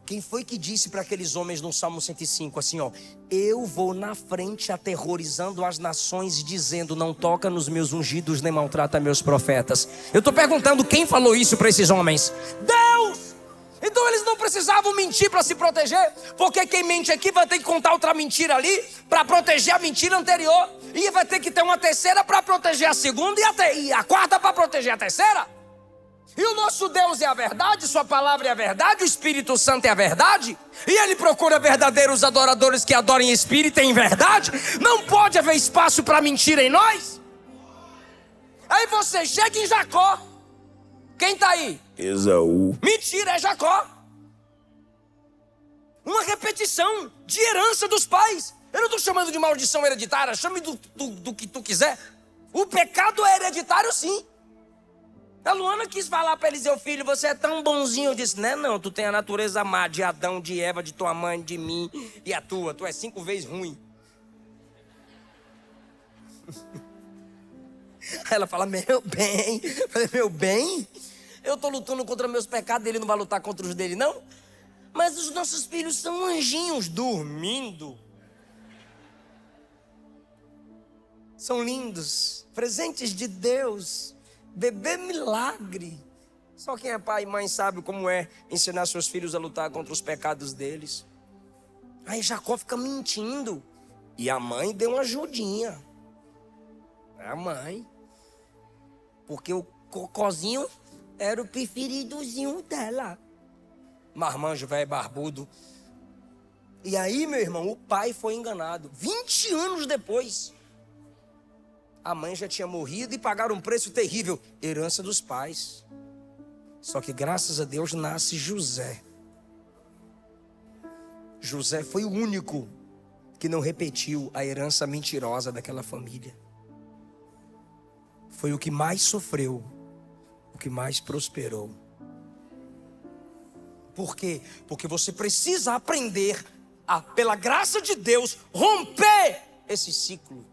Quem foi que disse para aqueles homens no Salmo 105 assim, ó: eu vou na frente aterrorizando as nações, dizendo, não toca nos meus ungidos, nem maltrata meus profetas. Eu estou perguntando, quem falou isso para esses homens? Deus! Então eles não precisavam mentir para se proteger, porque quem mente aqui vai ter que contar outra mentira ali para proteger a mentira anterior, e vai ter que ter uma terceira para proteger a segunda e a quarta para proteger a terceira. E o nosso Deus é a verdade, sua palavra é a verdade, o Espírito Santo é a verdade, e Ele procura verdadeiros adoradores que adorem em espírito e em verdade. Não pode haver espaço para mentira em nós. Aí você chega em Jacó. Quem está aí? Esaú. Mentira, é Jacó. Uma repetição de herança dos pais. Eu não estou chamando de maldição hereditária, chame do que tu quiser. O pecado é hereditário, sim. A Luana quis falar para Eliseu, filho, você é tão bonzinho. Eu disse, não, tu tem a natureza má de Adão, de Eva, de tua mãe, de mim e a tua. Tu é 5 vezes ruim. Aí ela fala, meu bem. Eu falei, meu bem? Eu estou lutando contra meus pecados, ele não vai lutar contra os dele, não? Mas os nossos filhos são anjinhos dormindo. São lindos, presentes de Deus. Bebê milagre. Só quem é pai e mãe sabe como é ensinar seus filhos a lutar contra os pecados deles. Aí Jacó fica mentindo. E a mãe deu uma ajudinha. É a mãe. Porque o cocôzinho era o preferidozinho dela. Marmanjo, velho barbudo. E aí, meu irmão, o pai foi enganado. 20 anos depois. A mãe já tinha morrido e pagaram um preço terrível. Herança dos pais. Só que graças a Deus nasce José. José foi o único que não repetiu a herança mentirosa daquela família. Foi o que mais sofreu, o que mais prosperou. Por quê? Porque você precisa aprender a, pela graça de Deus, romper esse ciclo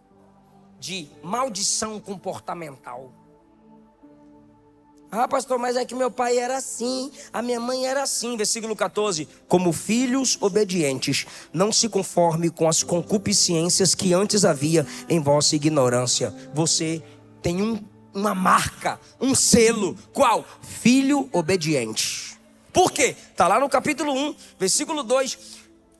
de maldição comportamental. Ah, pastor, mas é que meu pai era assim, a minha mãe era assim. Versículo 14. Como filhos obedientes, não se conforme com as concupiscências que antes havia em vossa ignorância. Você tem uma marca, um selo. Qual? Filho obediente. Por quê? Está lá no capítulo 1, versículo 2.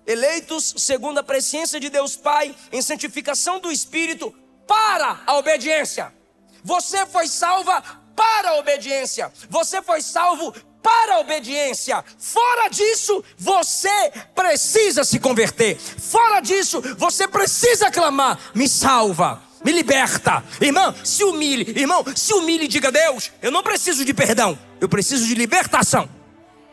Eleitos segundo a presciência de Deus Pai, em santificação do Espírito, para a obediência. Você foi salva para a obediência. Você foi salvo para a obediência. Fora disso, você precisa se converter. Fora disso, você precisa clamar: me salva, me liberta. Irmão, se humilhe. Irmão, se humilhe e diga: Deus, eu não preciso de perdão, eu preciso de libertação.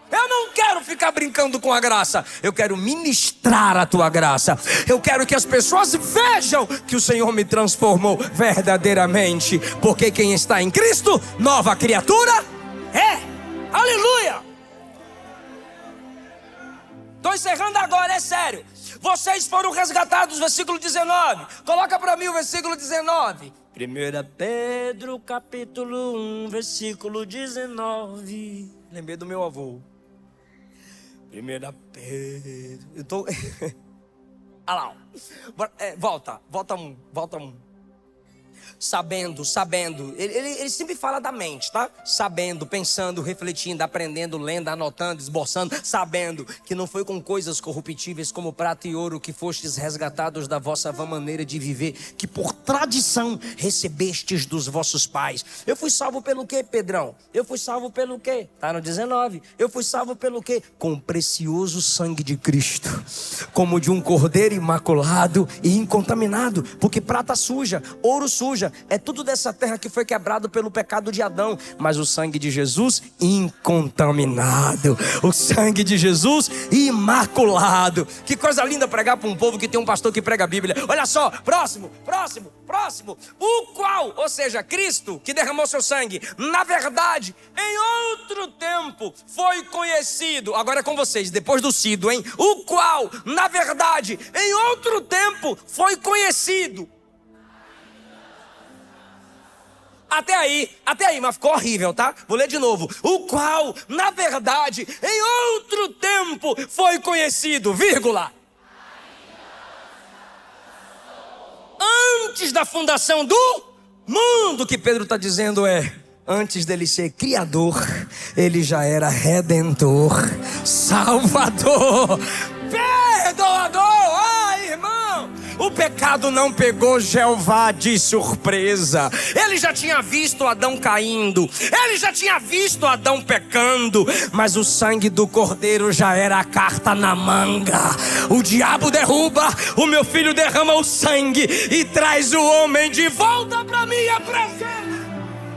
Eu não quero ficar brincando com a graça. Eu quero ministrar a tua graça. Eu quero que as pessoas vejam que o Senhor me transformou verdadeiramente. Porque quem está em Cristo, nova criatura é. Aleluia. Estou encerrando agora, é sério. Vocês foram resgatados, versículo 19. Coloca para mim o versículo 19. 1 Pedro capítulo 1, versículo 19. Lembrei do meu avô. 1 Pedro. Eu tô... Olha lá. Volta um. Sabendo. Ele sempre fala da mente, tá? Sabendo, pensando, refletindo, aprendendo, lendo, anotando, esboçando. Sabendo que não foi com coisas corruptíveis como prata e ouro que fostes resgatados da vossa vã maneira de viver, que por tradição recebestes dos vossos pais. Eu fui salvo pelo quê, Pedrão? Eu fui salvo pelo quê? Tá no 19. Eu fui salvo pelo quê? Com o precioso sangue de Cristo, como de um cordeiro imaculado e incontaminado. Porque prata suja, ouro suja, é tudo dessa terra que foi quebrado pelo pecado de Adão. Mas o sangue de Jesus incontaminado, o sangue de Jesus imaculado. Que coisa linda pregar para um povo que tem um pastor que prega a Bíblia. Olha só, próximo. O qual, ou seja, Cristo, que derramou seu sangue, na verdade, em outro tempo foi conhecido. Agora é com vocês, depois do sido, hein? O qual, na verdade, em outro tempo foi conhecido. Até aí, mas ficou horrível, tá? Vou ler de novo. O qual, na verdade, em outro tempo foi conhecido, vírgula. Antes da fundação do mundo, que Pedro está dizendo antes dele ser criador, ele já era redentor, salvador, perdoador. Ai, irmão, o pecado não pegou Jeová de surpresa. Ele já tinha visto Adão caindo, ele já tinha visto Adão pecando, mas o sangue do cordeiro já era a carta na manga. O diabo derruba, o meu filho derrama o sangue e traz o homem de volta para minha presença.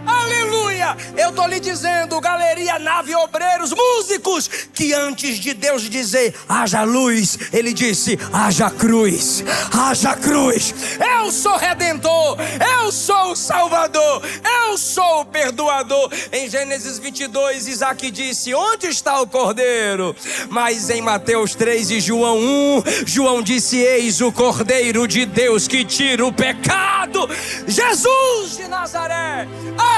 Aleluia! Eu tô lhe dizendo, galeria, nave, obreiros, músicos, que antes de Deus dizer haja luz, ele disse haja cruz, haja cruz. Eu sou redentor, eu sou o salvador, eu sou o perdoador. Em Gênesis 22, Isaac disse: onde está o cordeiro? Mas em Mateus 3 e João 1, João disse: eis o cordeiro de Deus que tira o pecado. Jesus de Nazaré.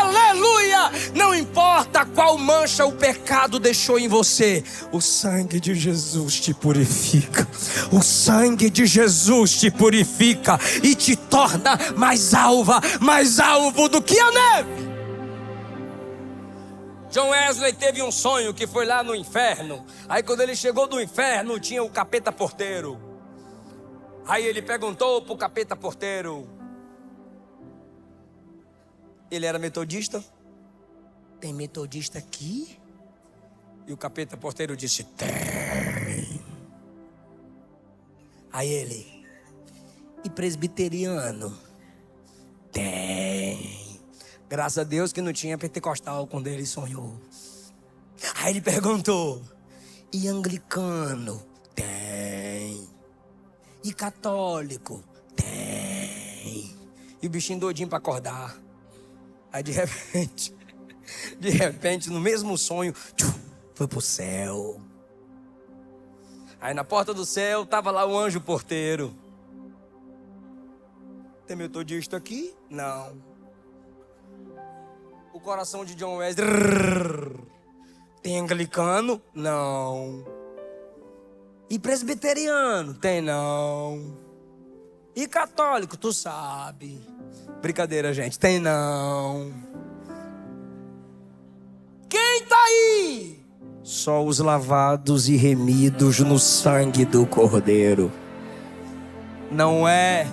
Aleluia! Não importa qual mancha o pecado deixou em você, o sangue de Jesus te purifica. O sangue de Jesus te purifica e te torna mais alvo do que a neve. John Wesley teve um sonho que foi lá no inferno. Aí quando ele chegou do inferno, tinha o capeta porteiro. Aí ele perguntou pro capeta porteiro. Ele era metodista? Tem metodista aqui? E o capeta porteiro disse: tem. Aí ele: e presbiteriano? Tem. Graças a Deus que não tinha pentecostal quando ele sonhou. Aí ele perguntou: e anglicano? Tem. E católico? Tem. E o bichinho doidinho para acordar. Aí de repente, no mesmo sonho, foi pro céu. Aí na porta do céu tava lá o anjo porteiro. Tem metodista aqui? Não. O coração de John Wesley. Tem anglicano? Não. E presbiteriano? Tem não. E católico? Tu sabe. Brincadeira, gente. Tem não. Quem tá aí? Só os lavados e remidos no sangue do Cordeiro. Não é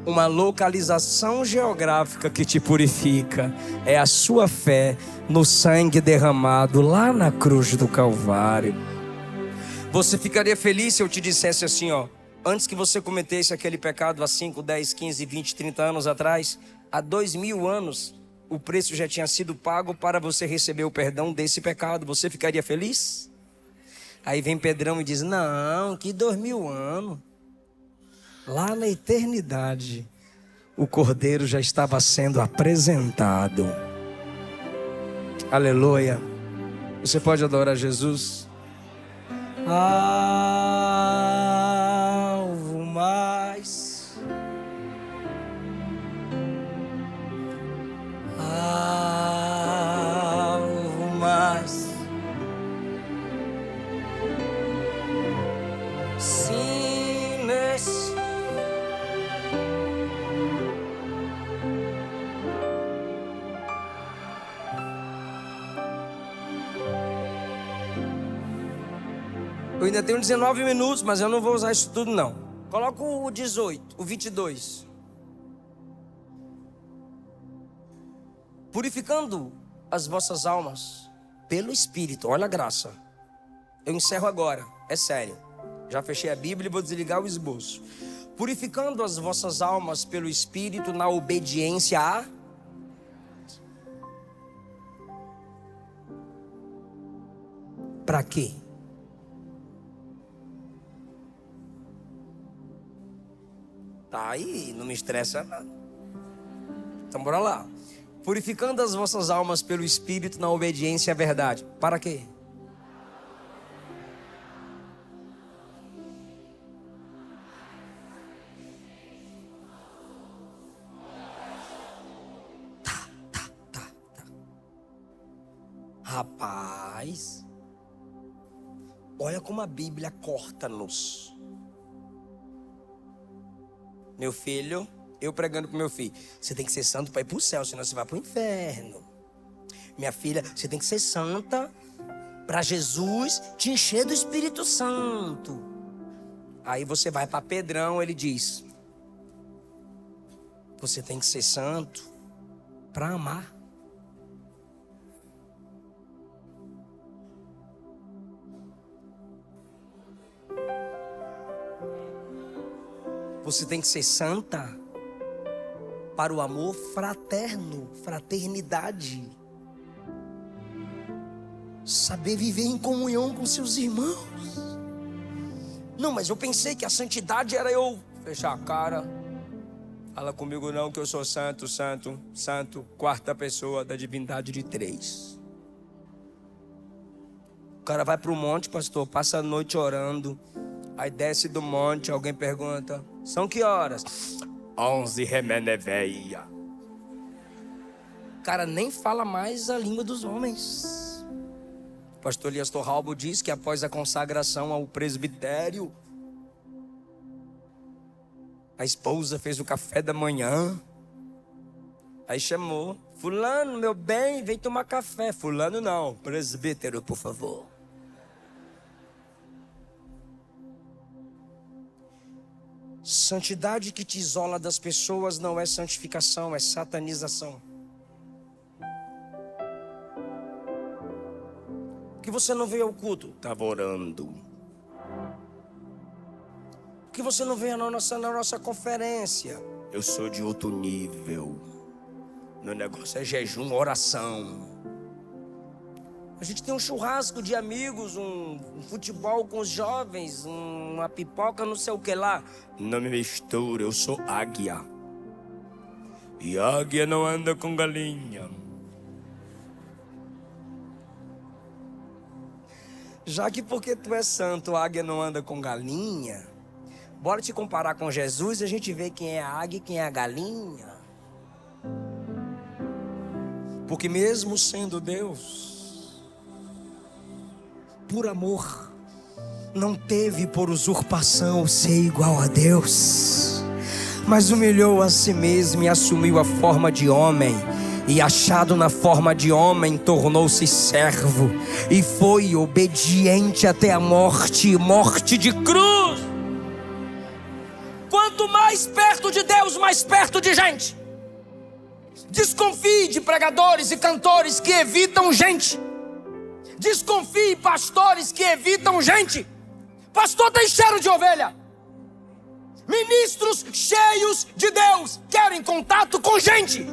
uma localização geográfica que te purifica. É a sua fé no sangue derramado lá na cruz do Calvário. Você ficaria feliz se eu te dissesse assim, ó: antes que você cometesse aquele pecado há 5, 10, 15, 20, 30 anos atrás, há 2000 anos, o preço já tinha sido pago para você receber o perdão desse pecado. Você ficaria feliz? Aí vem Pedrão e diz: não, que 2000 anos. Lá na eternidade, o Cordeiro já estava sendo apresentado. Aleluia. Você pode adorar Jesus? Alvo mais Eu ainda tenho 19 minutos, mas eu não vou usar isso tudo não. Coloca o 18, o 22. Purificando as vossas almas pelo Espírito. Olha a graça. Eu encerro agora, é sério. Já fechei a Bíblia e vou desligar o esboço. Purificando as vossas almas pelo Espírito na obediência a... Para quê? Tá aí, não me estressa nada. Então bora lá. Purificando as vossas almas pelo Espírito na obediência à verdade. Para quê? Tá. Rapaz, olha como a Bíblia corta-nos. Meu filho, eu pregando pro meu filho, você tem que ser santo para ir pro céu, senão você vai pro inferno. Minha filha, você tem que ser santa para Jesus te encher do Espírito Santo. Aí você vai para Pedrão, ele diz: você tem que ser santo para amar. Você tem que ser santa para o amor fraterno, fraternidade. Saber viver em comunhão com seus irmãos. Não, mas eu pensei que a santidade era eu fechar a cara. Fala comigo não que eu sou santo, quarta pessoa da divindade de 3. O cara vai para o monte, pastor, passa a noite orando. Aí desce do monte, alguém pergunta: são que horas? 11 remeneveia. O cara nem fala mais a língua dos homens. O pastor Elias Torralbo diz que após a consagração ao presbitério, a esposa fez o café da manhã. Aí chamou: fulano, meu bem, vem tomar café. Fulano não, presbítero, por favor. Santidade que te isola das pessoas não é santificação, é satanização. Por que você não veio ao culto? Estava orando. Por que você não veio na nossa conferência? Eu sou de outro nível. Meu negócio é jejum, oração. A gente tem um churrasco de amigos, um futebol com os jovens, uma pipoca, não sei o que lá. Não me mistura, eu sou águia. E águia não anda com galinha. Já que porque tu é santo, a águia não anda com galinha, bora te comparar com Jesus e a gente vê quem é a águia e quem é a galinha. Porque mesmo sendo Deus, por amor, não teve por usurpação ser igual a Deus, mas humilhou a si mesmo e assumiu a forma de homem, e achado na forma de homem, tornou-se servo, e foi obediente até a morte, morte de cruz. Quanto mais perto de Deus, mais perto de gente. Desconfie de pregadores e cantores que evitam gente. Desconfie pastores que evitam gente. Pastor tem cheiro de ovelha. Ministros cheios de Deus querem contato com gente.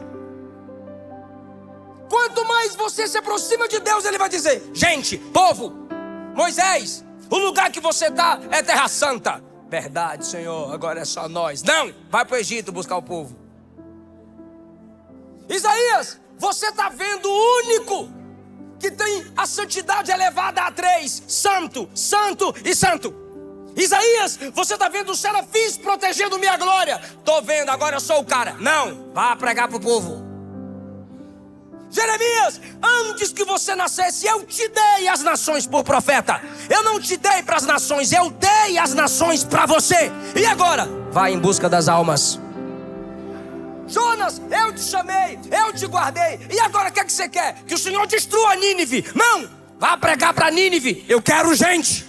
Quanto mais você se aproxima de Deus, Ele vai dizer: gente, povo, Moisés, o lugar que você está é terra santa. Verdade, Senhor, agora é só nós. Não, vai para o Egito buscar o povo. Isaías, você está vendo o único que tem a santidade elevada a 3: santo, santo e santo. Isaías, você está vendo os serafins protegendo minha glória. Estou vendo, agora eu sou o cara. Não, vá pregar para o povo. Jeremias, antes que você nascesse, eu te dei as nações por profeta. Eu não te dei para as nações, eu dei as nações para você. E agora? Vai em busca das almas. Jonas, eu te chamei, eu te guardei. E agora o que é que você quer? Que o Senhor destrua Nínive? Não, vá pregar para Nínive. Eu quero gente.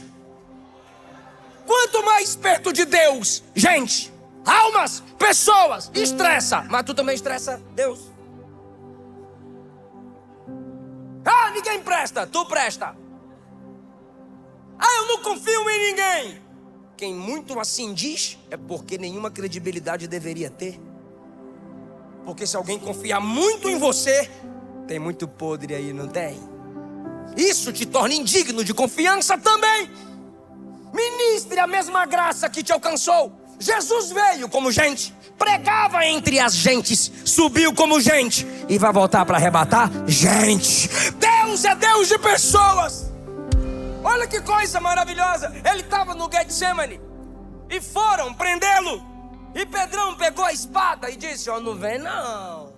quanto mais perto de Deus, gente, almas, pessoas, estressa. Mas tu também estressa Deus. Ah, ninguém presta, tu presta. Ah, eu não confio em ninguém. Quem muito assim diz é porque nenhuma credibilidade deveria ter. Porque se alguém confiar muito em você, tem muito podre aí, não tem? Isso te torna indigno de confiança também. Ministre a mesma graça que te alcançou. Jesus veio como gente, pregava entre as gentes, subiu como gente e vai voltar para arrebatar gente. Deus é Deus de pessoas. Olha que coisa maravilhosa. Ele estava no Getsemane e foram prendê-lo. E Pedrão pegou a espada e disse: ó, não vem não.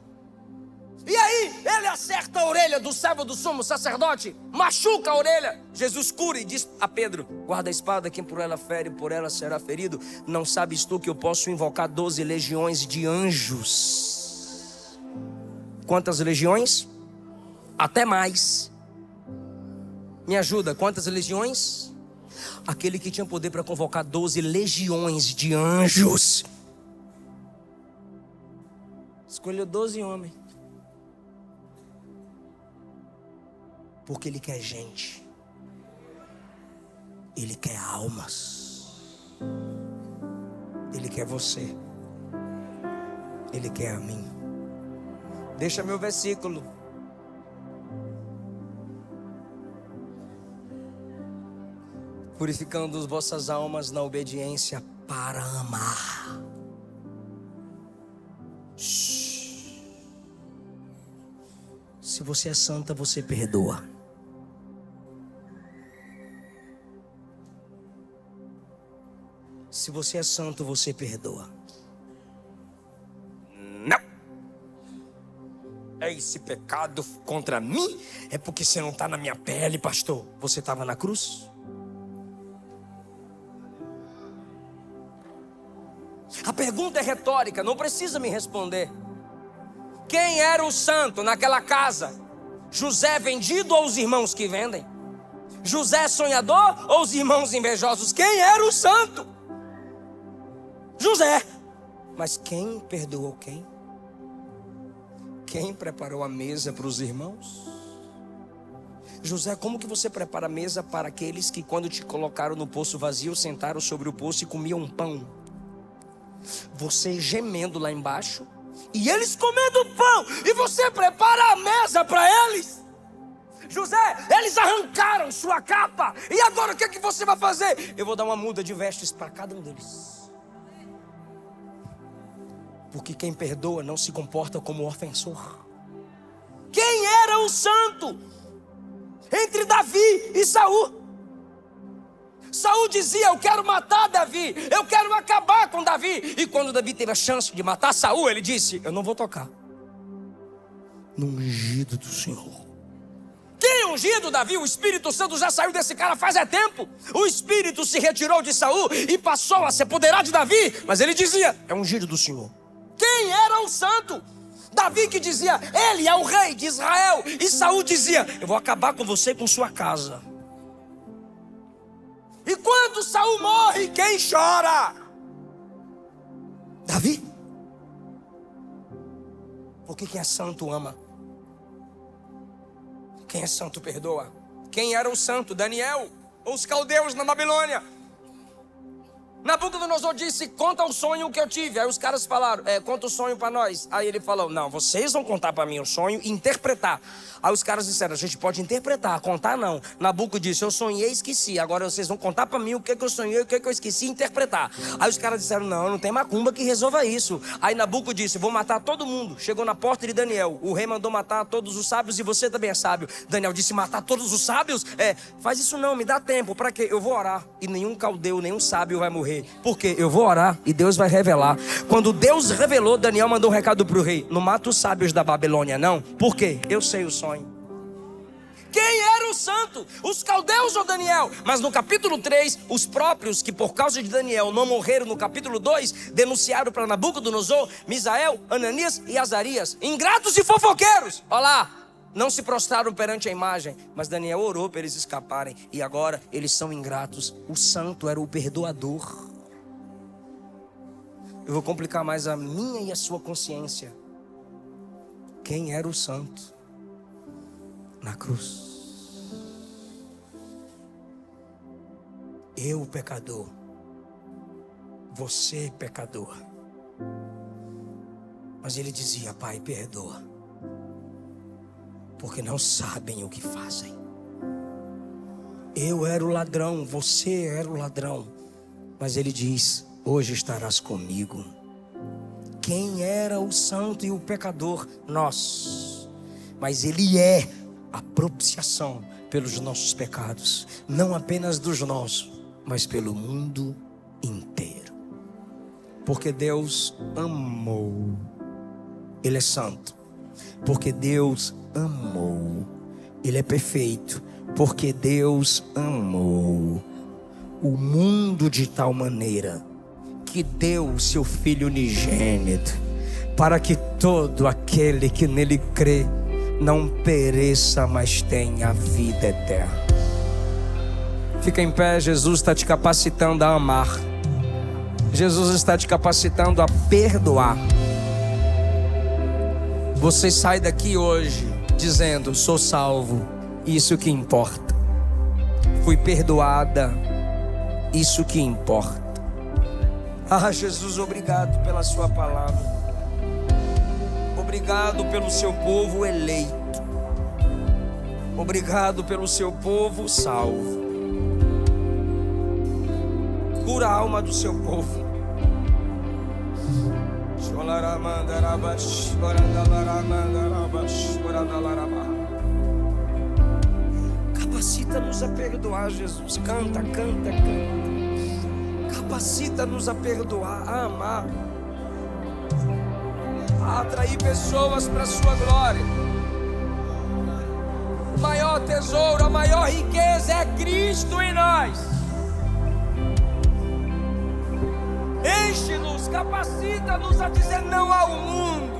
E aí ele acerta a orelha do servo do sumo sacerdote, machuca a orelha. Jesus cura e diz a Pedro: guarda a espada, quem por ela fere, por ela será ferido. Não sabes tu que eu posso invocar 12 legiões de anjos? Quantas legiões? Até mais. Me ajuda, quantas legiões? Aquele que tinha poder para convocar 12 legiões de anjos escolheu 12 homens. Porque Ele quer gente. Ele quer almas. Ele quer você. Ele quer a mim. Deixa meu versículo. Purificando as vossas almas na obediência para amar. Se você é santa, você perdoa. Se você é santo, você perdoa. Não. Esse pecado contra mim é porque você não está na minha pele, pastor. Você estava na cruz? A pergunta é retórica, não precisa me responder. Quem era o santo naquela casa? José vendido ou os irmãos que vendem? José sonhador ou os irmãos invejosos? Quem era o santo? José. Mas quem perdoou quem? Quem preparou a mesa para os irmãos? José, como que você prepara a mesa para aqueles que quando te colocaram no poço vazio, sentaram sobre o poço e comiam pão? Você gemendo lá embaixo e eles comendo pão, e você prepara a mesa para eles. José, eles arrancaram sua capa, e agora o que é que você vai fazer? Eu vou dar uma muda de vestes para cada um deles. Porque quem perdoa não se comporta como ofensor. Quem era o santo entre Davi e Saul? Saul dizia: eu quero matar Davi, eu quero acabar com Davi. E quando Davi teve a chance de matar Saul, ele disse: eu não vou tocar no ungido do Senhor. Que ungido, Davi? O Espírito Santo já saiu desse cara faz tempo. O Espírito se retirou de Saul e passou a se apoderar de Davi. Mas ele dizia: é ungido do Senhor. Quem era o santo? Davi que dizia: ele é o rei de Israel. E Saul dizia: eu vou acabar com você e com sua casa. E quando Saul morre, quem chora? Davi. Porque quem é santo ama. Quem é santo perdoa. Quem era o santo? Daniel, os caldeus na Babilônia. Nabucodonosor disse: conta o sonho que eu tive. Aí os caras falaram: conta o sonho para nós. Aí ele falou: não, vocês vão contar para mim o sonho e interpretar. Aí os caras disseram: a gente pode interpretar, contar não. Nabucodonosor disse: eu sonhei e esqueci. Agora vocês vão contar para mim o que eu sonhei, o que eu esqueci e interpretar. Aí os caras disseram: não tem macumba que resolva isso. Aí Nabucodonosor disse: vou matar todo mundo. Chegou na porta de Daniel. O rei mandou matar todos os sábios e você também é sábio. Daniel disse: matar todos os sábios? Faz isso não, me dá tempo. Para quê? Eu vou orar e nenhum caldeu, nenhum sábio vai morrer. Por quê? Eu vou orar e Deus vai revelar. Quando Deus revelou, Daniel mandou um recado para o rei: não mata os sábios da Babilônia não. Por quê? Eu sei o sonho. Quem era o santo? Os caldeus ou Daniel? Mas no capítulo 3, os próprios que por causa de Daniel não morreram no capítulo 2, denunciaram para Nabucodonosor, Misael, Ananias e Azarias, ingratos e fofoqueiros. Olha lá, Não se prostraram perante a imagem, mas Daniel orou para eles escaparem. E agora eles são ingratos. O santo era o perdoador. Eu vou complicar mais a minha e a sua consciência. Quem era o santo? Na cruz. Eu, pecador. Você, pecador. Mas ele dizia: Pai, perdoa, porque não sabem o que fazem. Eu era o ladrão, você era o ladrão, mas ele diz: hoje estarás comigo. Quem era o santo e o pecador? Nós. Mas ele é a propiciação pelos nossos pecados, não apenas dos nossos, mas pelo mundo inteiro. Porque Deus amou. Ele é santo, porque Deus amou. Ele é perfeito, porque Deus amou o mundo de tal maneira que deu o seu Filho unigênito, para que todo aquele que nele crê não pereça, mas tenha vida eterna. Fica em pé. Jesus está te capacitando a amar. Jesus está te capacitando a perdoar. Você sai daqui hoje dizendo: sou salvo, isso que importa. Fui perdoada, isso que importa. Ah, Jesus, obrigado pela sua palavra. Obrigado pelo seu povo eleito. Obrigado pelo seu povo salvo. Cura a alma do seu povo. Capacita-nos a perdoar, Jesus. Canta, canta, canta. Capacita-nos a perdoar, a amar, a atrair pessoas para a sua glória. O maior tesouro, a maior riqueza é Cristo em nós. Enche-nos, capacita-nos a dizer não ao mundo.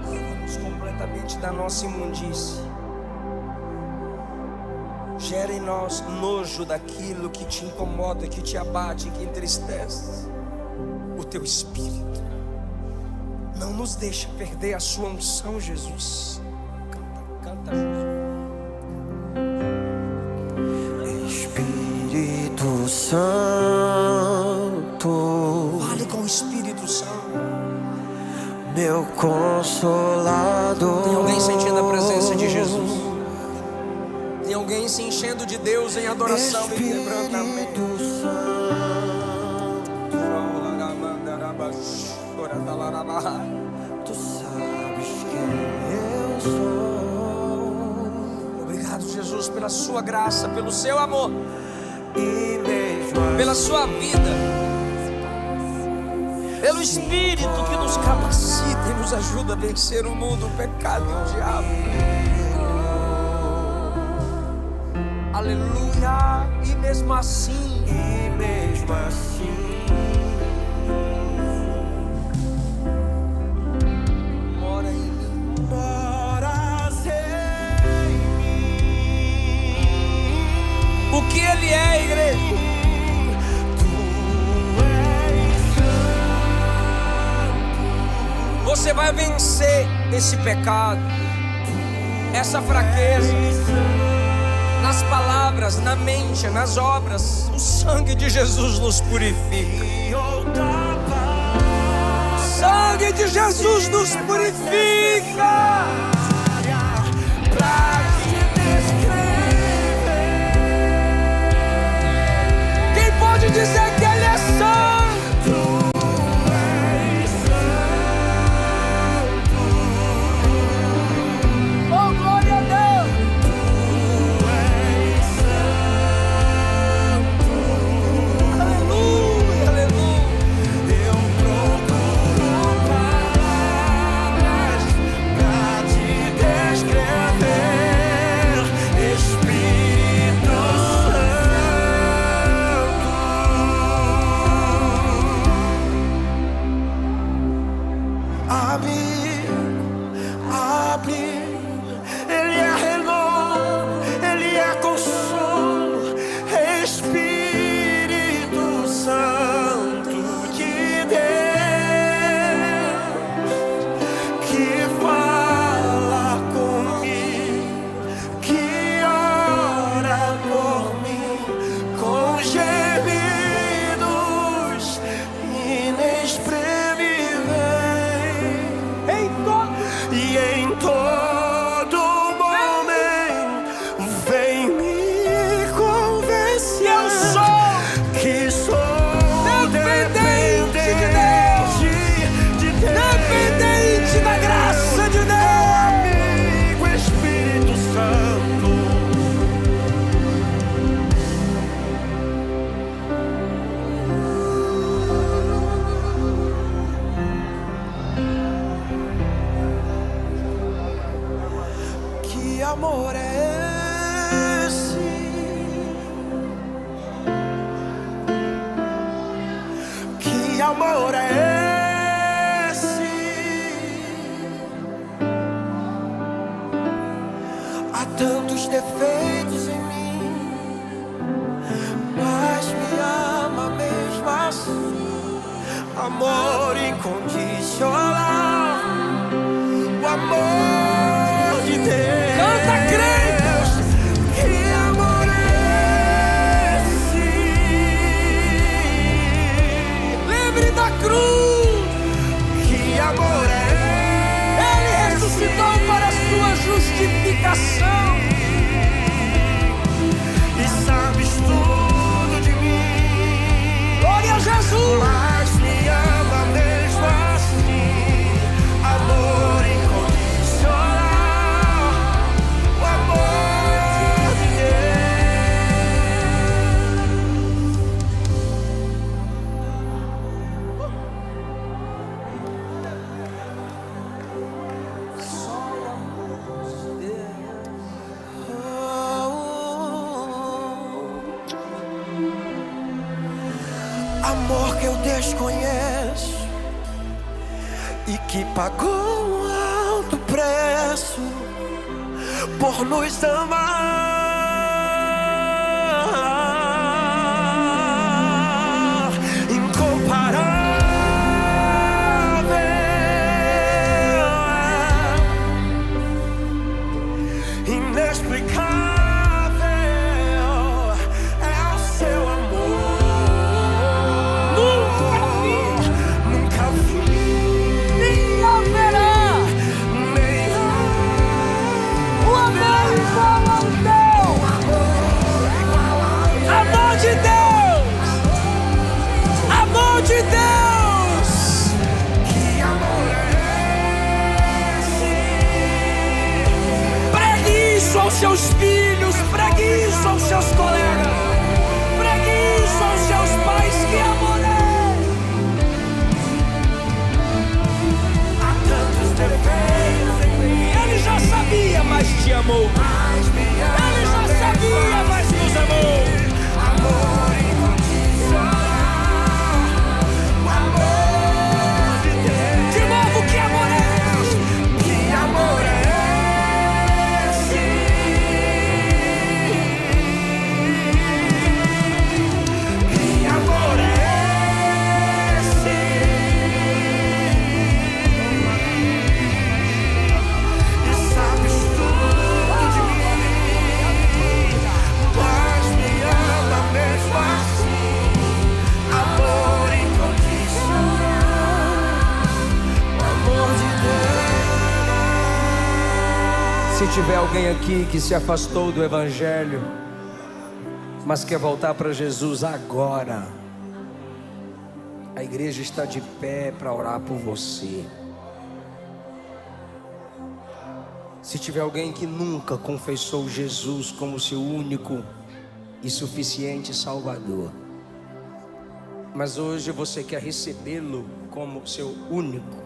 Lava-nos completamente da nossa imundície. Gera em nós nojo daquilo que te incomoda, que te abate, que entristece. O teu espírito. Não nos deixa perder a sua unção, Jesus. Canta, canta, Jesus. Espírito Santo, Fale com o Espírito Santo. meu consolador. Tem alguém sentindo a presença de Jesus? Tem alguém se enchendo de Deus em adoração e quebrantamento? Espírito Santo, tu sabes quem eu sou. Obrigado, Jesus, pela sua graça, pelo seu amor, E mesmo pela sua vida, pelo Espírito que nos capacita e nos ajuda a vencer o mundo, o pecado e o diabo. Aleluia. E mesmo assim, mora em mim. moras em mim. O que Ele é, igreja? Tu és santo. Você vai vencer esse pecado, essa fraqueza, nas palavras, na mente, nas obras. O sangue de Jesus nos purifica. O sangue de Jesus nos purifica. Pra te descrever, Quem pode dizer que Ele é santo? Oh, glória a Deus! Aleluia, aleluia! eu procuro palavras pra te descrever. Espírito Santo de Deus, que fala comigo, que ora por mim, com gemidos inexprimíveis. E em todo momento vem me convencer que sou dependente de Deus, Dependente da graça de Deus. amigo Espírito Santo. Que amor é esse? Que amor é esse? Há tantos defeitos em mim, mas me ama mesmo assim. Amor incondicional, o amor de Deus. Canta, crente! Que amor é esse? Lembre da cruz. Que amor é Ele ressuscitou para a sua justificação. E sabes tudo de mim, Glória a Jesus. mas me ama mesmo assim. Amor incondicional, o amor de Deus. Amor que eu desconheço e que pagou um alto preço por nos amar. Incomparável, inexplicável é o seu amor. Nunca vi, Nem haverá nem o amor igual ao teu. Amor de Deus. Amor de Deus. que amor é esse? Pregue isso aos seus filhos. Pregue isso aos seus colegas. Pregue isso aos seus pais. Que amor é? Há tantos defeitos em mim, Ele já sabia, mas te amou. mas me ama Ele já sabia, mas nos amou. amor incondicional, o amor de Deus. De novo, que amor é? Que amor é esse? Que amor é esse? E sabes tudo de mim, mas me ama mesmo assim. Amor incondicional, o amor de Deus. Se tiver alguém aqui que se afastou do Evangelho, mas quer voltar para Jesus agora, a igreja está de pé para orar por você. Se tiver alguém que nunca confessou Jesus como seu único e suficiente Salvador, mas hoje você quer recebê-lo como seu único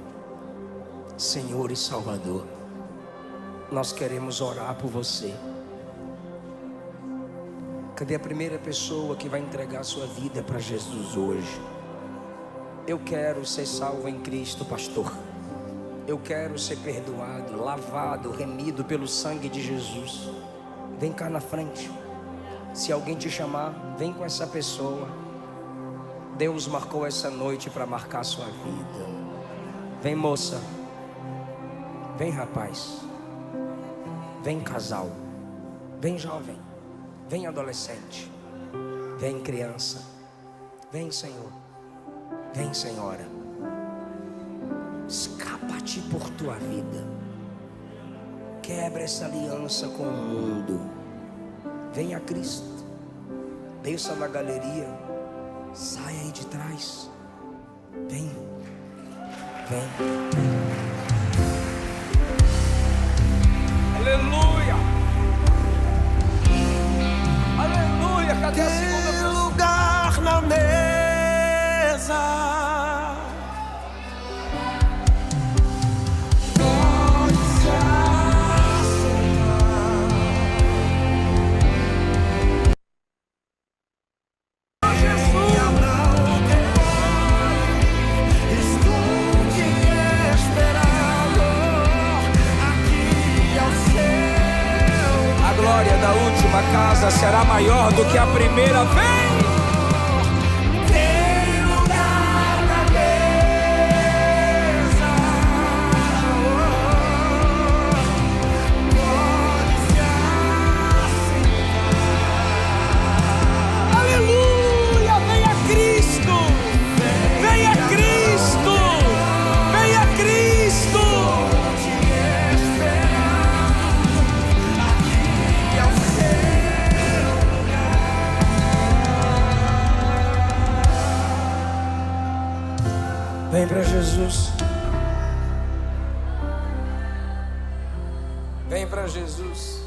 Senhor e Salvador, nós queremos orar por você. Cadê a primeira pessoa que vai entregar sua vida para Jesus hoje? Eu quero ser salvo em Cristo, pastor. Eu quero ser perdoado, lavado, remido pelo sangue de Jesus. Vem cá na frente. Se alguém te chamar, vem com essa pessoa. Deus marcou essa noite para marcar a sua vida. Vem, moça. Vem, rapaz. Vem, casal. Vem, jovem. Vem, adolescente. Vem, criança. Vem, Senhor. Vem, Senhora. Escapa-te por tua vida. Quebra essa aliança com o mundo. Vem a Cristo. Desça na galeria. Sai aí de trás. Vem. Vem. Aleluia. Aleluia. Cadê a segunda Tem pessoa? lugar na mesa. Pode se assentar. Jesus, não demore. Estou te esperando. Aqui ao seu. A glória da última casa será maior do que a primeira. Vem! Tem lugar na mesa. Pode se assentar. Aleluia! Venha Cristo! Venha Cristo! Venha Cristo! Te esperando. Aqui ao seu lugar. Vem para Jesus. Vem para Jesus.